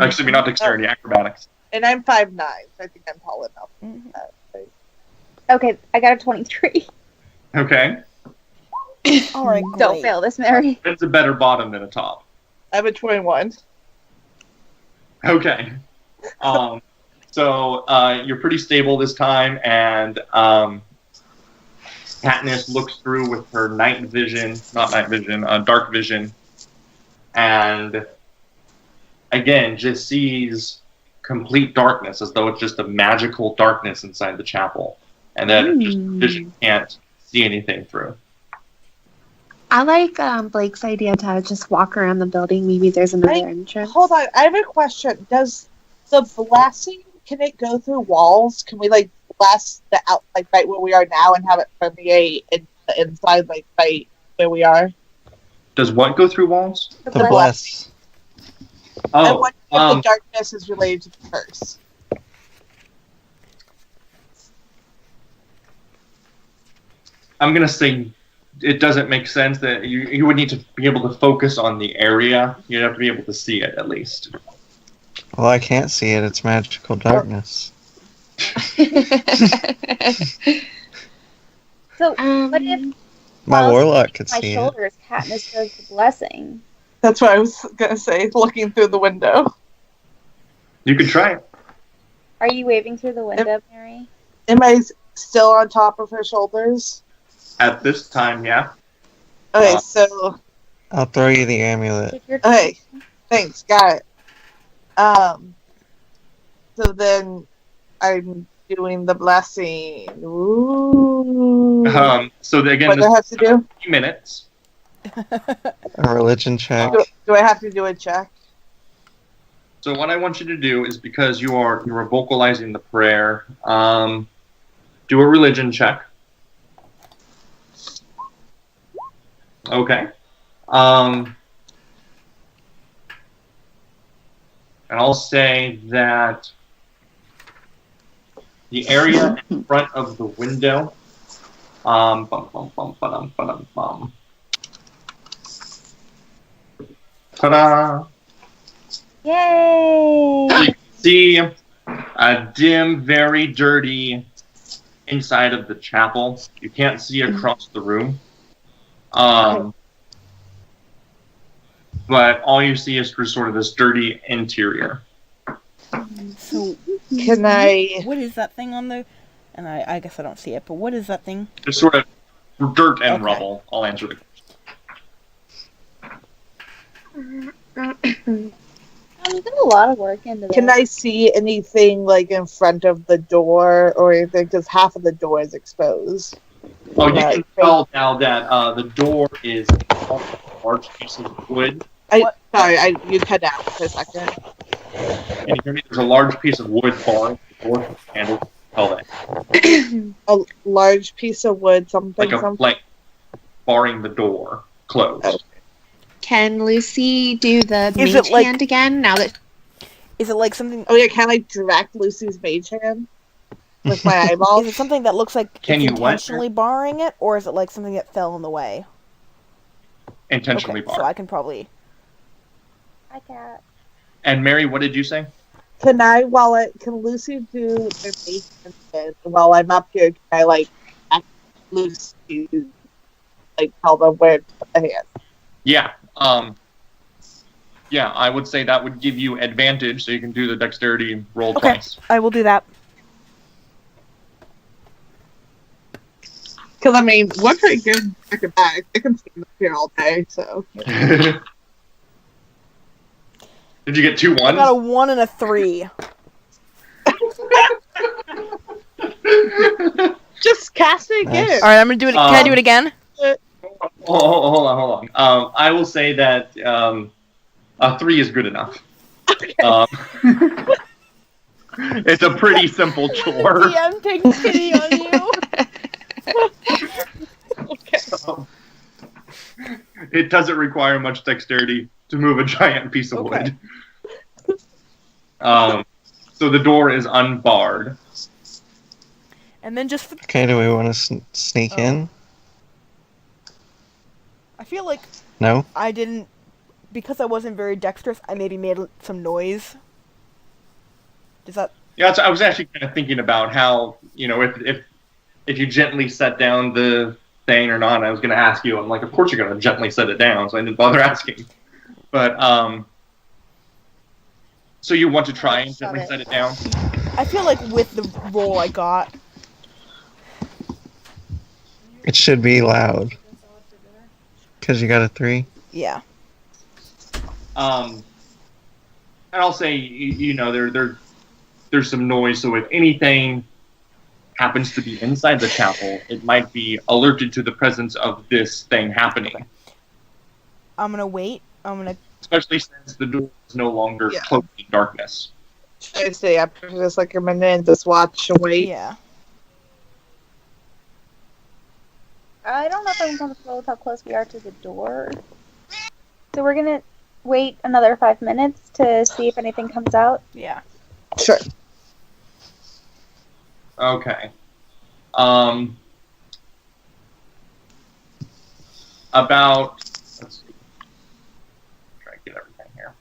Actually, not dexterity, acrobatics. And I'm 5'9", so I think I'm tall enough. Mhm. Okay, I got a 23. Okay. All right, great. Don't fail this, Mary. It's a better bottom than a top. I have a 21. Okay. So you're pretty stable this time, and Katniss looks through with her dark vision, and again just sees complete darkness, as though it's just a magical darkness inside the chapel, and that vision can't see anything through. I like Blake's idea to just walk around the building. Maybe there's another entrance. Hold on, I have a question. Does the blasting, can it go through walls? Can we like blast the out like right where we are now and have it permeate inside like right where we are? Does what go through walls? The bless. I wonder if the darkness is related to the curse. I'm gonna say it doesn't make sense that you would need to be able to focus on the area. You'd have to be able to see it at least. Well, I can't see it. It's magical darkness. So, what if My while warlock could my see it. shoulders, Katniss does the blessing? That's what I was gonna say, looking through the window. You could try it. Are you waving through the window, Mary? Am I still on top of her shoulders? At this time, yeah. Okay, so I'll throw you the amulet. Take your okay, thanks, got it. So then I'm doing the blessing. Ooh. So again, What do I have to do? 3 minutes. A religion check. Do I have to do a check? So what I want you to do is, because you're vocalizing the prayer, do a religion check. Okay. And I'll say that the area in front of the window, ta-da! Yay! You can see a dim, very dirty inside of the chapel. You can't see across the room. But all you see is sort of this dirty interior. So, Can I? what is that thing on the? And I guess I don't see it, but what is that thing? Just sort of dirt and Okay. rubble. I'll answer the question. You did a lot of work into that. Can I see anything like in front of the door or anything? Because half of the door is exposed. Oh, you Right. can tell now that the door is a large piece of wood. Sorry, you cut out for a second. Can you hear me? There's a large piece of wood barring the door from the handle. Tell that. A large piece of wood, something. Like barring the door closed. Oh. Can Lucy do the Is mage it like- hand again? Now that Is it like something? Oh yeah, can I direct Lucy's mage hand with my eyeballs? Is it something that looks like Can it's you what? intentionally barring it, or is it like something that fell in the way? Intentionally Okay, so barred. I can probably. Hi, Kat. And Mary, what did you say? Can Lucy do the mage hand while I'm up here? Can I like ask Lucy, like tell them where to put the hand? Yeah. Yeah, I would say that would give you advantage, so you can do the dexterity roll Okay. twice. I will do that. Because I mean, we're pretty good back and back. I can stand up here all day, so. Did you get 2 I got a 1s? 1 and a 3. Just cast it again. Nice. All right, I'm gonna do it. Can I do it again? Hold on. I will say that a 3 is good enough. Okay. It's a pretty simple chore. DM takes pity on you. Okay. It doesn't require much dexterity to move a giant piece of Okay. wood. So the door is unbarred. And then just, Okay, do we want to sneak in? I feel like No? I didn't, because I wasn't very dexterous, I maybe made some noise. Does that? Yeah, so I was actually kind of thinking about how, if if you gently set down the thing or not. I was going to ask you. I'm like, of course you're going to gently set it down, so I didn't bother asking. But so you want to try and gently set it down? I feel like with the roll I got, It should be loud. Because you got a 3. yeah. And I'll say, there's some noise, so if anything happens to be inside the chapel, it might be alerted to the presence of this thing happening. Okay. I'm gonna wait. Especially since the door is no longer cloaked in darkness. Should I stay up for just like a minute and just watch and wait? Yeah. I don't know if I'm comfortable with how close we are to the door. So we're gonna wait another 5 minutes to see if anything comes out. Yeah. Sure. Okay. Let's see. Try to get everything here.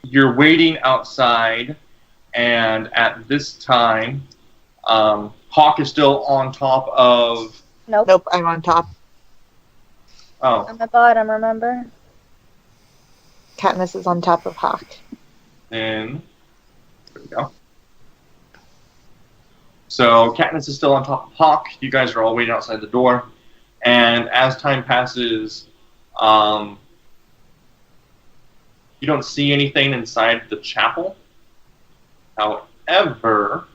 You're waiting outside, and at this time, Hawke is still on top of... Nope, I'm on top. Oh. I'm the bottom, remember? Katniss is on top of Hawke. And there we go. So Katniss is still on top of Hawke. You guys are all waiting outside the door. And as time passes, you don't see anything inside the chapel. However,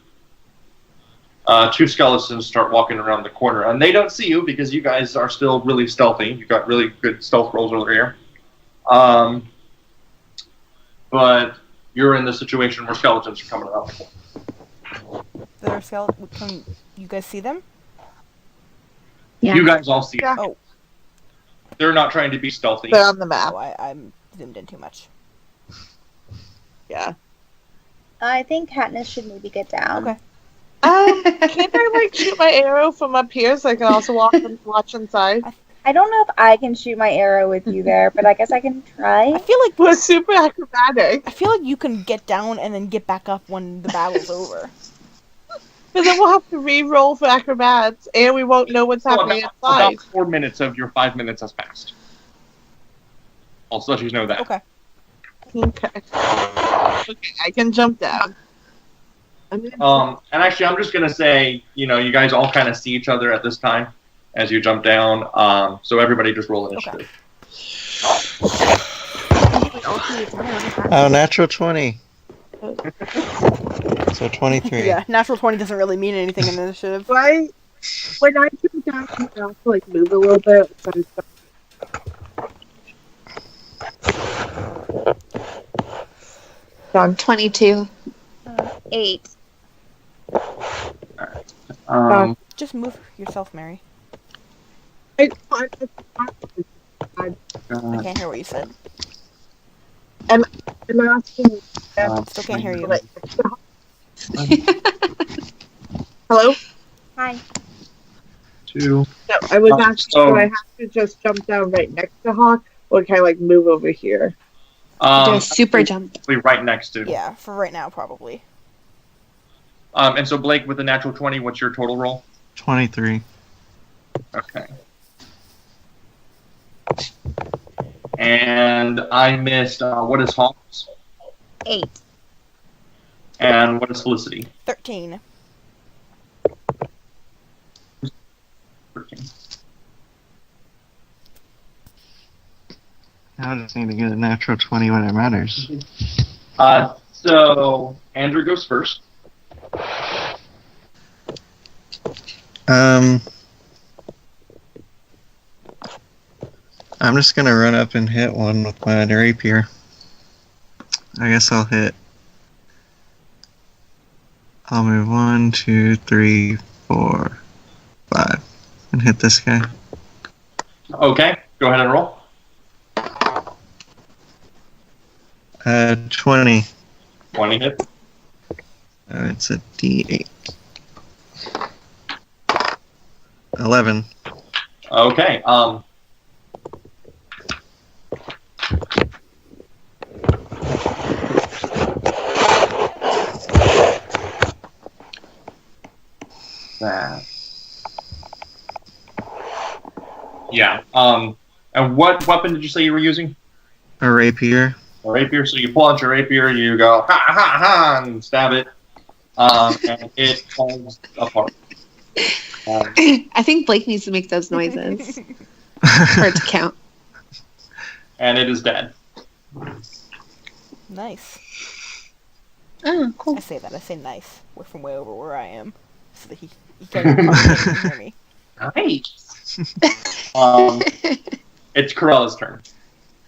two skeletons start walking around the corner. And they don't see you because you guys are still really stealthy. You've got really good stealth rolls over here. But you're in the situation where skeletons are coming around. There are skeletons. Can you guys see them? Yeah. You guys all see them. Oh. They're not trying to be stealthy. They're on the map. Oh, I'm zoomed in too much. Yeah. I think Katniss should maybe get down. Okay. Can't I shoot my arrow from up here so I can also watch inside? I don't know if I can shoot my arrow with you there, but I guess I can try. I feel like We're super acrobatic. I feel like you can get down and then get back up when the battle's over. But then we'll have to re-roll for acrobats, and we won't know what's happening outside. About 4 minutes of your 5 minutes has passed. I'll let you know that. Okay. Okay, I can jump down. And actually, I'm just gonna say, you guys all kind of see each other at this time as you jump down. So everybody just roll initiative. Oh, natural 20. So 23. Yeah, natural 20 doesn't really mean anything in initiative. Right? When I jump down, I can also move a little bit. Done. 22. 8. Just move yourself, Mary. I can't hear what you said. Am I asking? Still can't hear you. Hello? Hi. 2. No, I was asking, do I have to just jump down right next to Hawke, or can I move over here? Do a super jump. Right next to. Yeah, for right now, probably. And so Blake, with the natural 20, what's your total roll? 23. Okay. And I missed, what is Hawke's? 8. And what is Felicity? 13. 13. I just need to get a natural 20 when it matters. So Andrew goes first. I'm just gonna run up and hit one with my rapier. I guess I'll move 1, 2, 3, 4, 5, and hit this guy. Okay, go ahead and roll. 20. 20 hit. It's a D8. 11. Okay. Yeah. And what weapon did you say you were using? A rapier. A rapier. So you pull out your rapier, you go ha ha ha, and stab it, and it falls apart. I think Blake needs to make those noises for it to count. And it is dead. Nice. Oh, cool. I say that. I say nice. We're from way over where I am, so that he can't hear me. Nice. It's Carella's turn.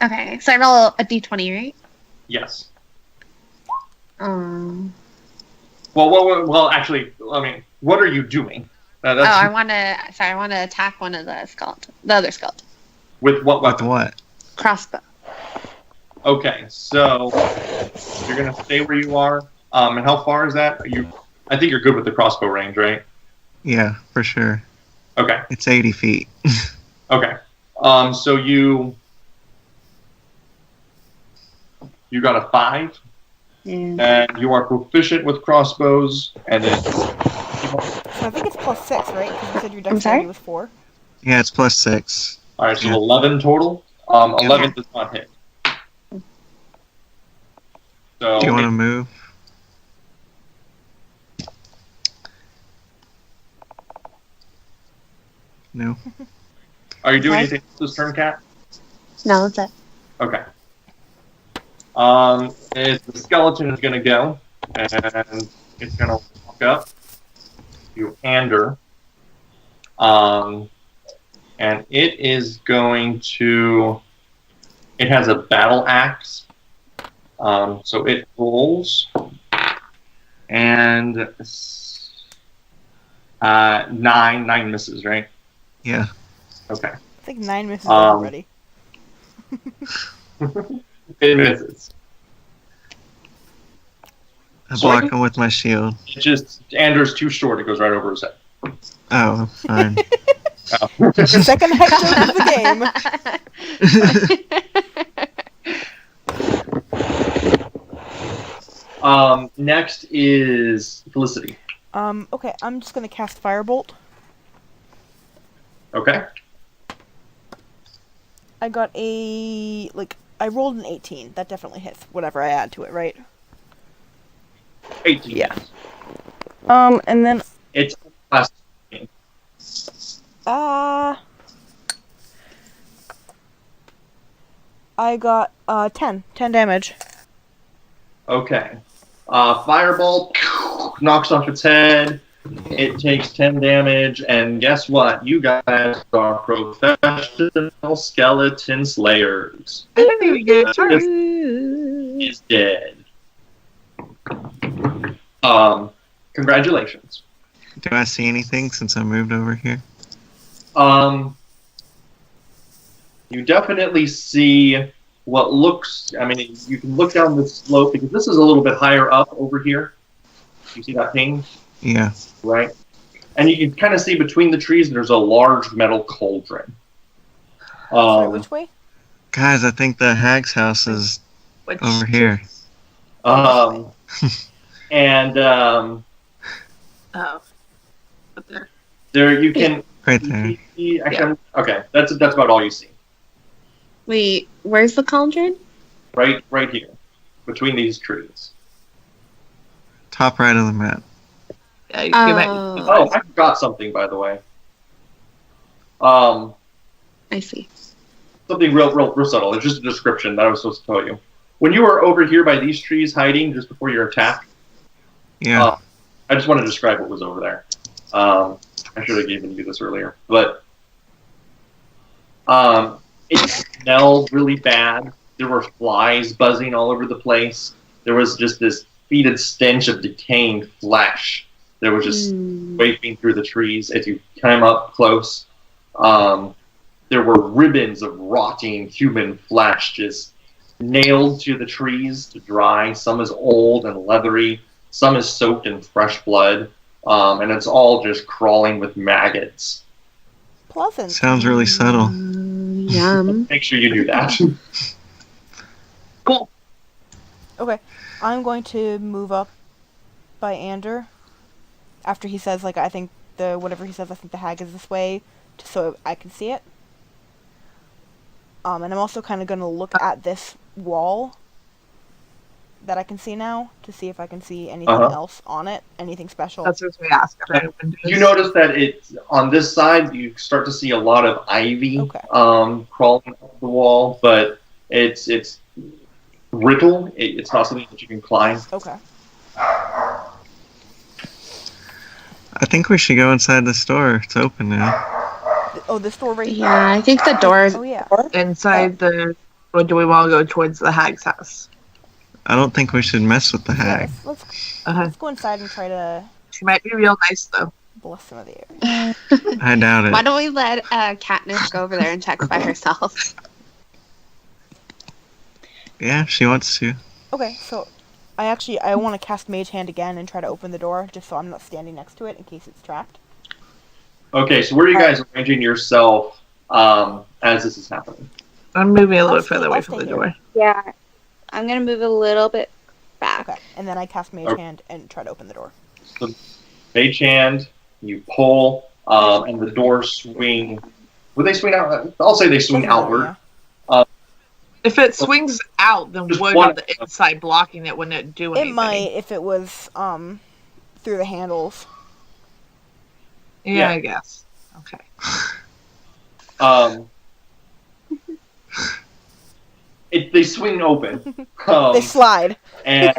Okay, so I roll a d20, right? Yes. Um. Well, actually, I mean, what are you doing? I want to. Sorry, I want to attack one of the other skeleton. With what With weapon? what? Crossbow. Okay, so you're gonna stay where you are. And how far is that? I think you're good with the crossbow range, right? Yeah, for sure. Okay. It's 80 feet. Okay. So you got a 5, and you are proficient with crossbows, and then. So I think it's +6, right? Because you said your I'm sorry? dexterity was 4. Yeah, it's +6. All right, so Yeah. 11 total. 11 does not hit. So Do you want to move? No. Are you doing Okay. anything this turn, Cat? No, that's it. Okay. The skeleton is going to go, and it's going to walk up to Ander. And it is going to. It has a battle axe. So it rolls, and 9 misses, right? Yeah. Okay. I think 9 misses already. It misses. I block him with my shield. It just Anders too short. It goes right over his head. Oh, fine. Second head joke of the game. Next is Felicity. Okay, I'm just gonna cast Firebolt. Okay. I got I rolled an 18. That definitely hits whatever I add to it, right? 18. Yeah. And then It's plus. I got 10 damage. Okay. Fireball knocks off its head. It takes 10 damage, and guess what? You guys are professional skeleton slayers. Is dead. Congratulations. Do I see anything since I moved over here? You definitely see what looks. I mean, you can look down the slope because this is a little bit higher up over here. You see that thing? Yeah. Right? And you can kind of see between the trees there's a large metal cauldron. Sorry, which way? Guys, I think the hag's house is over here. And Oh. Up there. there you can. Right there. Okay, that's about all you see. Wait, where's the cauldron? Right here, between these trees. Top right of the map. Yeah, you can get Oh, I forgot something, by the way. I see. Something real subtle. It's just a description that I was supposed to tell you. When you were over here by these trees hiding just before your attack, Yeah. I just want to describe what was over there. I should have given you this earlier, but it smelled really bad. There were flies buzzing all over the place. There was just this fetid stench of decaying flesh that was just wafting through the trees as you came up close. There were ribbons of rotting human flesh just nailed to the trees to dry. Some is old and leathery. Some is soaked in fresh blood. And it's all just crawling with maggots. Pleasant. Sounds really subtle. Yum. Make sure you do that. Cool. Okay, I'm going to move up by Ander. After he says, I think whatever he says, I think the hag is this way, just so I can see it. And I'm also kind of going to look at this wall that I can see now to see if I can see anything else on it, anything special. That's what we asked. You notice that it's on this side. You start to see a lot of ivy crawling up the wall, but it's brittle. It's not something that you can climb. Okay. I think we should go inside the store. It's open now. Oh, this door right here? Yeah, I think the door. Oh, yeah. Inside the... Or do we want to go towards the hag's house? I don't think we should mess with the hag. Yeah, let's go inside and try to... She might be real nice, though. Bless some of the area. I doubt it. Why don't we let Katniss go over there and check by herself? Yeah, she wants to. Okay, so I want to cast Mage Hand again and try to open the door, just so I'm not standing next to it in case it's trapped. Okay, so where are you guys arranging yourself as this is happening? I'm moving a little bit further away from the door. Yeah. I'm going to move a little bit back. Okay, and then I cast Mage Hand and try to open the door. So, Mage Hand, you pull, and the doors swing. Would they swing out? I'll say they swing outward. If it swings out, then Just would one- on the inside blocking it wouldn't it do anything? It might if it was through the handles. Yeah, I guess. Okay. They swing open. They slide. And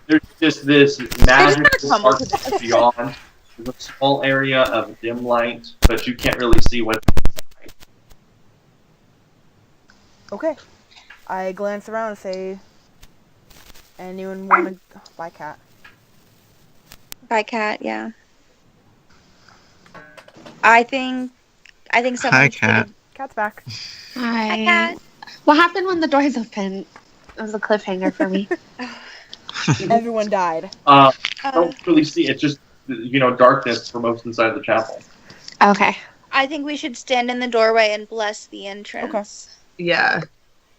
there's just this magical tumble dark to death. beyond. There's a small area of dim light, but you can't really see what's inside. Okay. I glance around and say, anyone want to... Bye, Cat. Bye, Cat. Yeah. I think someone. Hi, Cat. Cat's back. Hi. Hi, Cat. What happened when the doors opened? It was a cliffhanger for me. Everyone died. I don't really see. It's just darkness for most inside the chapel. Okay. I think we should stand in the doorway and bless the entrance. Yeah.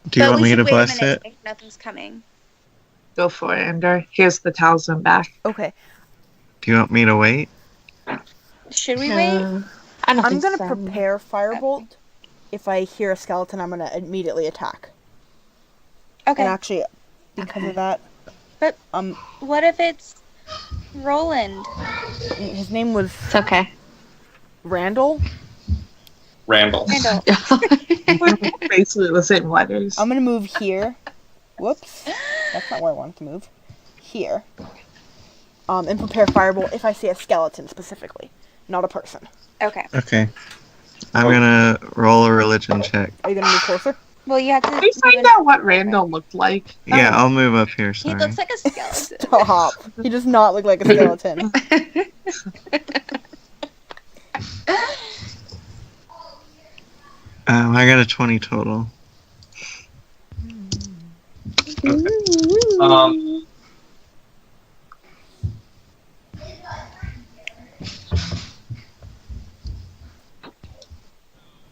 Do you But want we me to should wait a bless minute it? if nothing's coming. Go for it, Ender. Here's the talisman back. Okay. Do you want me to wait? Should we wait? I don't I'm think going to so. prepare Firebolt. If I hear a skeleton, I'm going to immediately attack. Okay. And actually, because of that... But what if it's Roland? His name was It's okay. Randall. Randall. Randall. Basically the same letters. I'm going to move here. Whoops. That's not where I wanted to move. Here. And prepare Firebolt if I see a skeleton specifically, not a person. Okay. Okay. I'm gonna roll a religion check. Are you going to move closer? Well, you have to. Can we find out what Randall looked like? Yeah, I'll move up here, He sorry. looks like a skeleton. Stop. He does not look like a skeleton. I got a 20 total. Okay.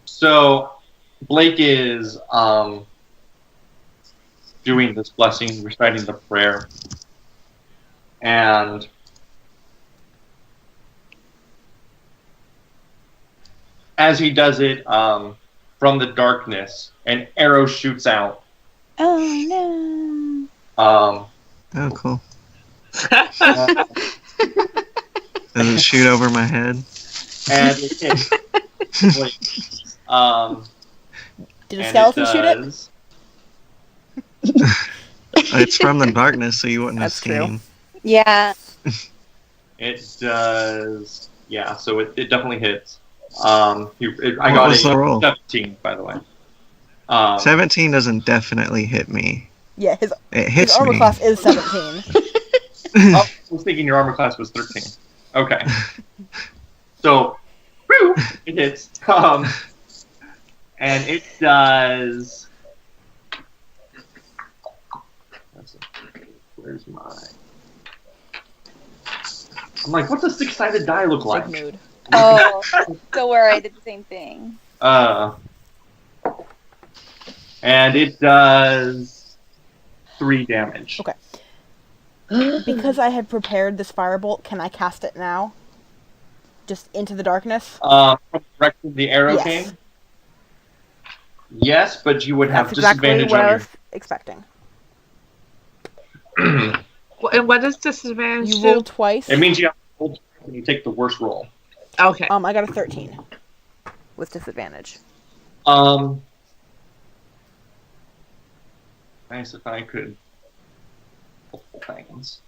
So Blake is doing this blessing, reciting the prayer, and as he does it, from the darkness, an arrow shoots out. Oh no. Oh, cool. Does it shoot over my head? And it hits Blake. Did a skeleton shoot it? It's from the darkness, so you wouldn't have That's true. seen. Yeah. It does. Yeah, so it definitely hits. I What got was the roll? 17, by the way. 17 doesn't definitely hit me. Yeah, It his hits armor me. class is 17. I was thinking your armor class was 13. Okay. So, whew, it hits. And it does. Where's my? I'm like, what's a six-sided die look like? Big mood. Oh, don't worry, I did the same thing. And it does 3 damage. Okay. Because I had prepared this firebolt, can I cast it now? Just into the darkness? From the direction the arrow Yes. came. Yes, but you would have That's exactly disadvantage what on I your. was expecting. And what does disadvantage You do? roll twice. It means you have to roll twice and you take the worst roll. Okay. I got a 13 with disadvantage. Nice if I could. Multiple things.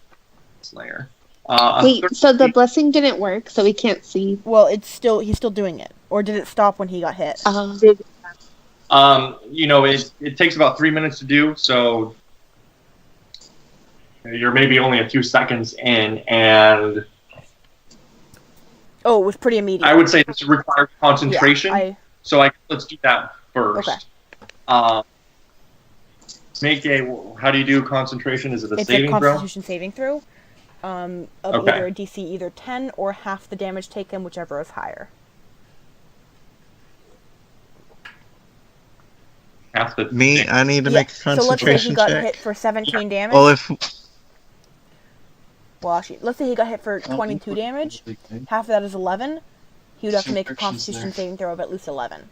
Slayer. Wait, so the blessing didn't work, so we can't see. Well, he's still doing it, or did it stop when he got hit? It takes about 3 minutes to do, so you're maybe only a few seconds in, and Oh, it was pretty immediate. I would say this requires concentration. Yeah, let's do that first. Okay. How do you do concentration? Is it a It's saving a throw? Constitution saving throw. Of Okay. either a DC either 10 or half the damage taken, whichever is higher. Half the Me, I need to make a So let's say he concentration got check. hit for 17 damage. Well, if Well, actually, let's say he got hit for 22 damage. Half of that is 11. He would have to make a Constitution saving throw of at least 11.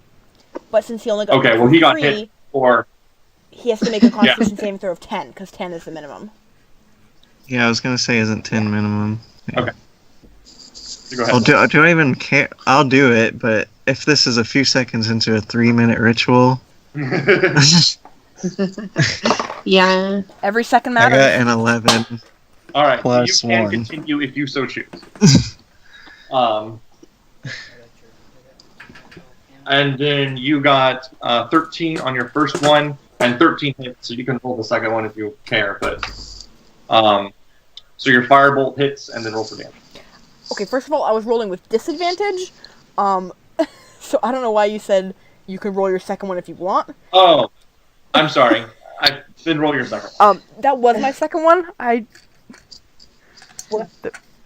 But since he only got hit for he got 3, hit for. he has to make a Constitution saving throw of 10, because 10 is the minimum. yeah, I was gonna say, isn't 10 minimum? Yeah. Okay. Go ahead. Well, do I even care? I'll do it, but if this is a few seconds into a 3-minute ritual, Yeah. Every second I matters. got an 11. All right, Plus you can 1. continue if you so choose. And then you got 13 on your first one, and 13 hits, so you can roll the second one if you care. But so your firebolt hits, and then roll for damage. Okay, first of all, I was rolling with disadvantage. So I don't know why you said you can roll your second one if you want. Oh, I'm sorry. Then roll your second one. That was my second one.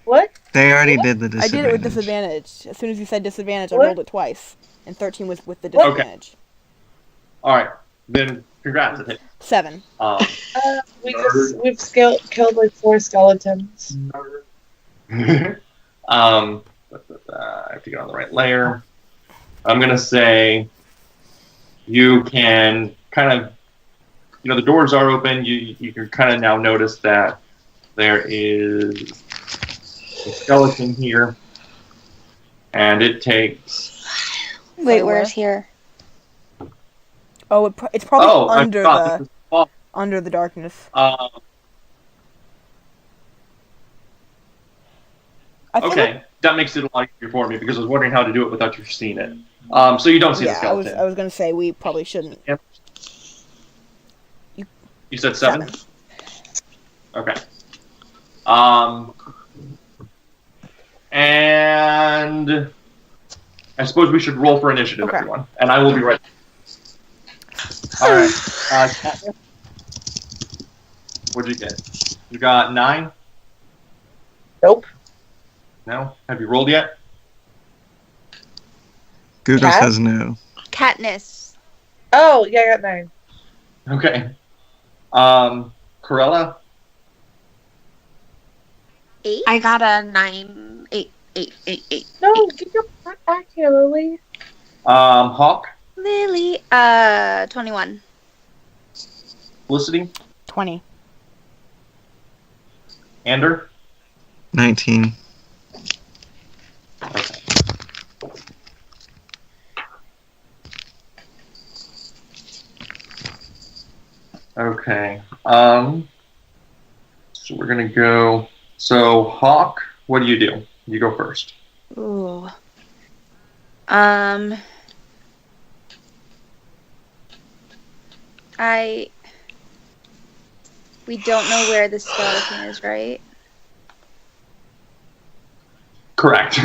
What? They already did the I disadvantage. did it with disadvantage. As soon as you said disadvantage, I What? rolled it twice. And 13 was with the disadvantage. All right, then congrats, it hit. 7. We've killed like 4 skeletons. I have to get on the right layer. I'm gonna say you can kind of, the doors are open. You can kind of now notice that there is a skeleton here, and it takes. Wait, where's here? Oh, it's probably I under forgot, this is- under the darkness. I feel Okay, that makes it a lot easier for me because I was wondering how to do it without you seeing it. So you don't see the Yeah, skeleton. I was gonna say we probably shouldn't. You said 7? 7. Okay. And I suppose we should roll for initiative, Okay. everyone. And I will be right. All right. Katniss, what'd you get? You got 9? Nope. No? Have you rolled yet? Google Cat? says no. Katniss. Oh, yeah, I got 9. Okay. Carella? 8. I got a 9, 8, 8, 8, 8. No, get your butt back here, Lily. Hawke? Lily. 21. Felicity? 20. Ander? 19. Okay. Okay. So we're gonna go. So Hawke, what do? You go first. Ooh. We don't know where the skeleton is, right? Correct.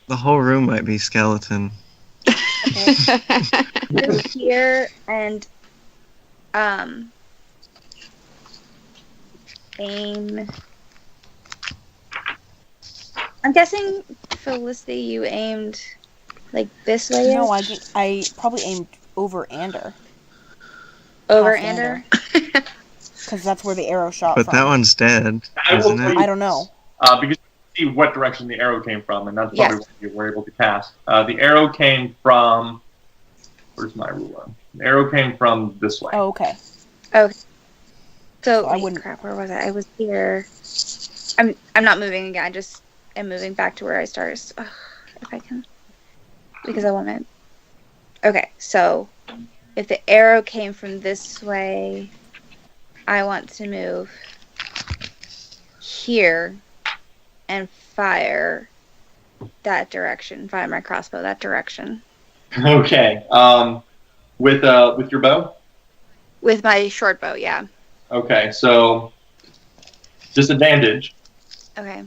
The whole room might be skeleton. Okay. Go here and aim. I'm guessing, Felicity, you aimed like this way. No, I probably aimed over Ander. Over past Ander. Because that's where the arrow shot But from. that one's dead, I will isn't tell it? you- I don't know. Because you see what direction the arrow came from, and that's probably Yes. what you were able to cast. The arrow came from. Where's my ruler? The arrow came from this way. Oh, okay. So I wait, wouldn't- crap. Where was I? I was here. I'm not moving again. I just am moving back to where I started. Ugh, if I can, because I want to. Okay, so if the arrow came from this way, I want to move here and fire that direction. Fire my crossbow that direction Okay. With your bow? with my short bow. Yeah. Okay, so disadvantage. Okay.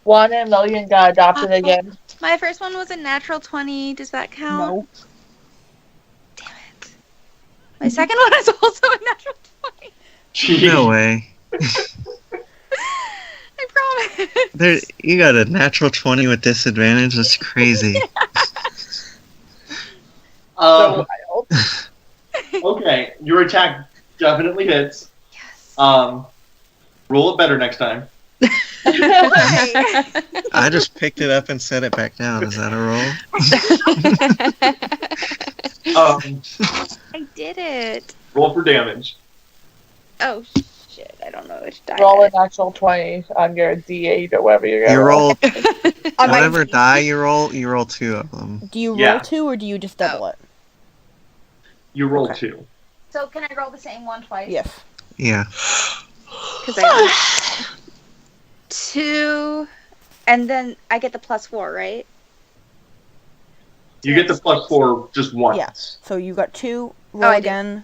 1 in a million got adopted again. My first one was a natural 20. Does that count? No. Damn it. My second one is also a natural 20. Jeez. No way. I promise. There, you got a natural 20 with disadvantage. That's crazy. So wild. Okay, your attack definitely hits. Yes. Roll it better next time. I just picked it up and set it back down. Is that a roll? I did it. Roll for damage. Oh, shit. I don't know which die. Roll an actual 20 on your D8 or whatever you're You gonna roll I might- whatever die you roll 2 of them. Do you roll Yeah. 2 or do you just double it? You roll Okay. 2. So can I roll the same one twice? Yes. Yeah. Because I 2, and then I get the +4, right? You get the +4 just once. Yeah. So you got 2. Roll I did. again.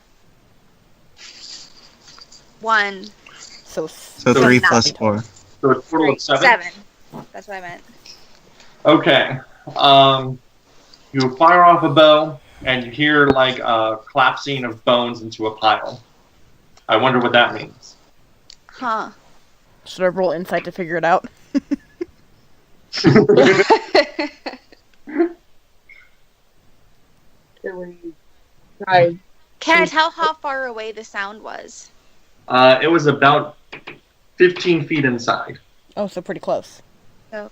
1. So So 3 not plus be 4. So it's a total of 7. 7. That's what I meant. Okay. You fire off a bow, and you hear like a collapsing of bones into a pile. I wonder what that means. Huh. should I roll insight to figure it out? Right. Can I tell how far away the sound was? It was about 15 feet inside. Oh, so pretty close. So,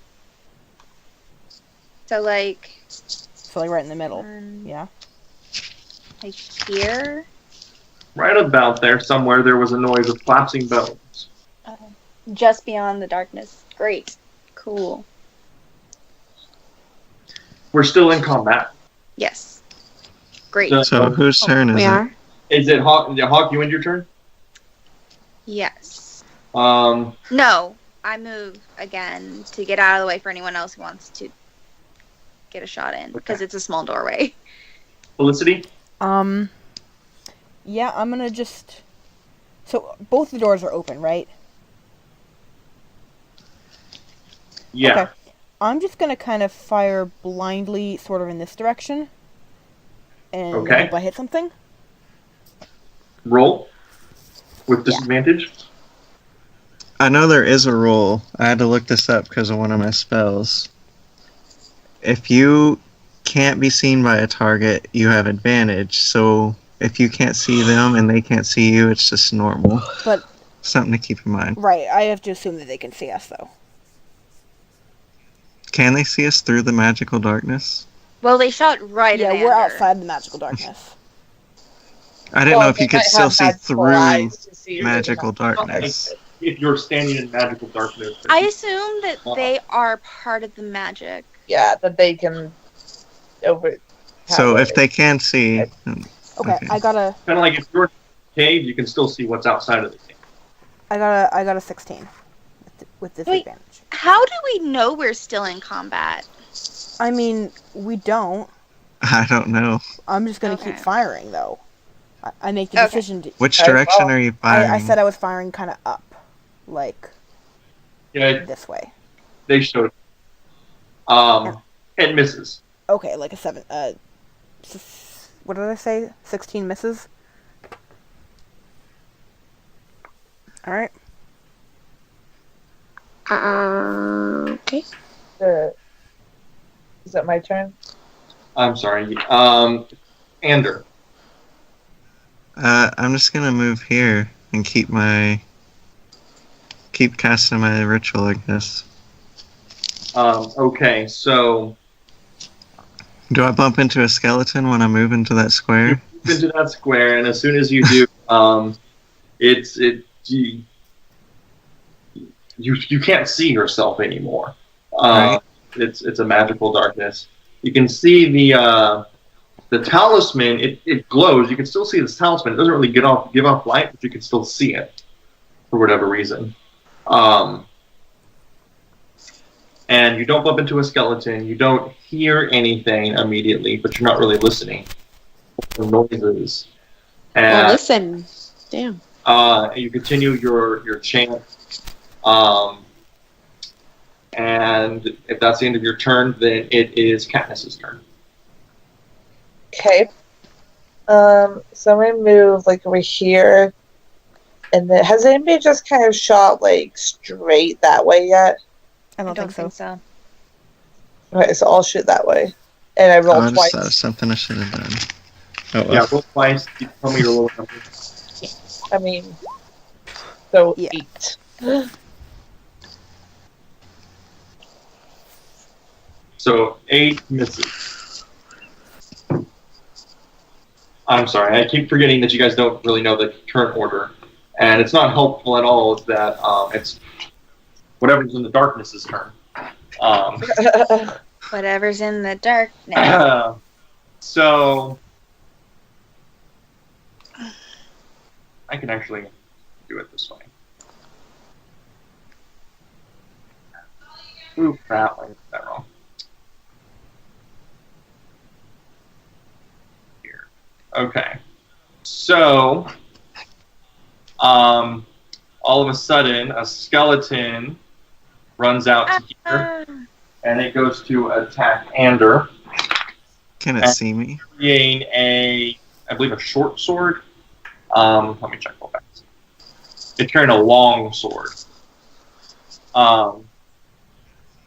like, So like right in the middle. Yeah. like here? Right about there, somewhere, there was a noise of collapsing bones. Just beyond the darkness. Great. Cool. We're still in combat. Yes. Great. So whose turn is We it? are. Is it Hawke? Hawke, you end your turn? Yes. No, I move again to get out of the way for anyone else who wants to get a shot in, because it's a small doorway. Felicity? Yeah, I'm gonna just... So, both the doors are open, right? Yeah. Okay. I'm just gonna kind of fire blindly, sort of in this direction. And Okay. hope I hit something. Roll. With disadvantage. I know there is a rule. I had to look this up because of one of my spells. If you can't be seen by a target, you have advantage. So if you can't see them and they can't see you, it's just normal. But, Something to keep in mind. right, I have to assume that they can see us, though. Can they see us through the magical darkness? Well, they shot right Yeah, at we're Ander. outside the magical darkness. I didn't know if they you could might still have see magical through eyes to see you. magical darkness. If you're standing in magical darkness. I assume that they are part of the magic. Yeah, that they can over. So if they can see, Okay, Okay. I got a Kind of like if you're in a cave, you can still see what's outside of the cave. I got a 16 with disadvantage. How do we know we're still in combat? I mean, we don't. I don't know. I'm just gonna Okay. keep firing, though. I make the Okay. decision to... Which Okay, direction well, are you firing? I said I was firing kind of up. Like, Yeah, this way. they showed. It misses. Okay, like a 7... what did I say? 16 misses? Alright. Okay. Is that my turn? I'm sorry. Ander. I'm just gonna move here and keep casting my ritual, I guess. Okay, so Do I bump into a skeleton when I move into that square? into that square, and as soon as you do, you can't see yourself anymore. Right. It's a magical darkness. You can see the talisman. It glows. You can still see this talisman. It doesn't really give off light, but you can still see it for whatever reason. And you don't bump into a skeleton. You don't hear anything immediately, but you're not really listening for noises. And, Well, listen. Damn. you continue your chant. And if that's the end of your turn, then it is Katniss's turn. Okay. So I'm gonna move like over here, and then has anybody just kind of shot like straight that way yet? I don't think so. Okay, so I'll shoot that way, and I roll I just twice. thought of something I should have done. Oh, well. Yeah, roll twice. You tell me your roll number. I mean, so Yeah. 8. So 8 misses. I'm sorry, I keep forgetting that you guys don't really know the current order, and it's not helpful at all that it's whatever's in the darkness's turn. Whatever's in the darkness. So I can actually do it this way. Ooh, crap! I did that wrong. Here. Okay. So, all of a sudden, a skeleton runs out to here, and it goes to attack Ander. Can it see me? Carrying I believe, a short sword. Let me check real fast. It's carrying a long sword.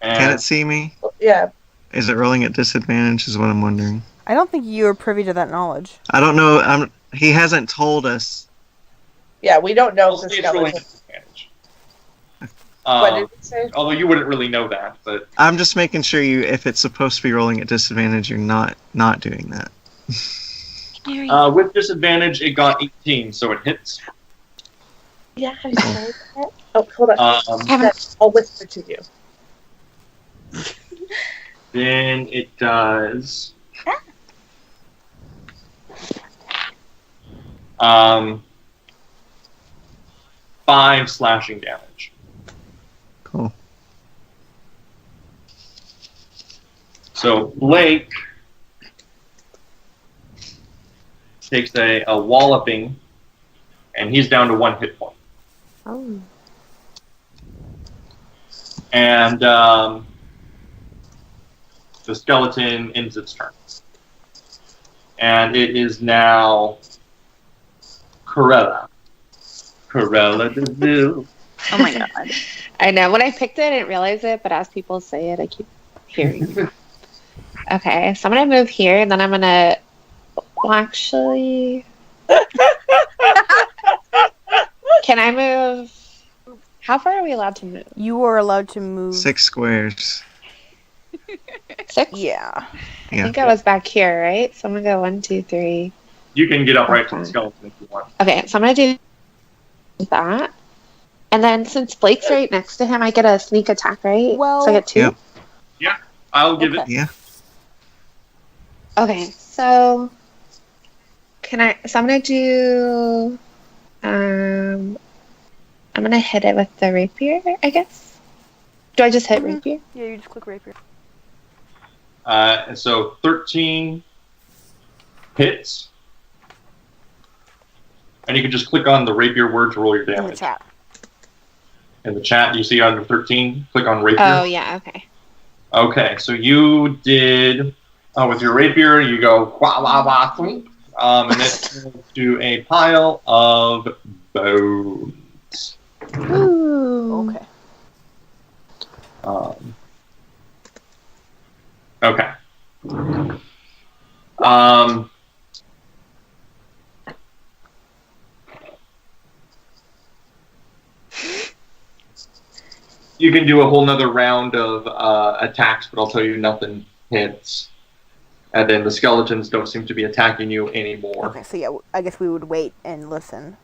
Can it see me? Yeah. Is it rolling at disadvantage is what I'm wondering. I don't think you are privy to that knowledge. I don't know. He hasn't told us. Yeah, we don't know I'll if the say it's rolling skeleton. at disadvantage. What did it say? Although you wouldn't really know that, but I'm just making sure if it's supposed to be rolling at disadvantage, you're not doing that. with disadvantage, it got 18, so it hits. Yeah, I said that. Oh, hold on. I'll whisper to you. Then it does. 5 slashing damage. Cool. So Blake takes a walloping, and he's down to 1 hit point. Oh. And the skeleton ends its turn. And it is now Carella. Carella DeVille. Oh my god. I know. When I picked it, I didn't realize it, but as people say it, I keep hearing it. Okay, so I'm going to move here, and then I'm going to... Well, actually... Can I move... How far are we allowed to move? You are allowed to move 6 squares. 6? Yeah. I think I was back here, right? So I'm going to go 1, 2, 3. You can get up right to the skeleton if you want. Okay, so I'm going to do that. And then since Blake's right next to him, I get a sneak attack, right? Well- so I get 2? Yep. Yeah, I'll give it. Okay. Yeah. Okay, so I'm gonna do I'm gonna hit it with the rapier, I guess. Do I just hit rapier? Yeah, you just click rapier. And so 13 hits. And you can just click on the rapier word to roll your In the damage. chat. In the chat, you see under 13, click on rapier. Oh yeah, okay. Okay, so you did, with your rapier, you go, wah, wah, wah, thunk, and then to a pile of bones. Ooh. Okay. Okay. You can do a whole nother round of attacks, but I'll tell you nothing hits. and then the skeletons don't seem to be attacking you anymore. Okay, so yeah, I guess we would wait and listen.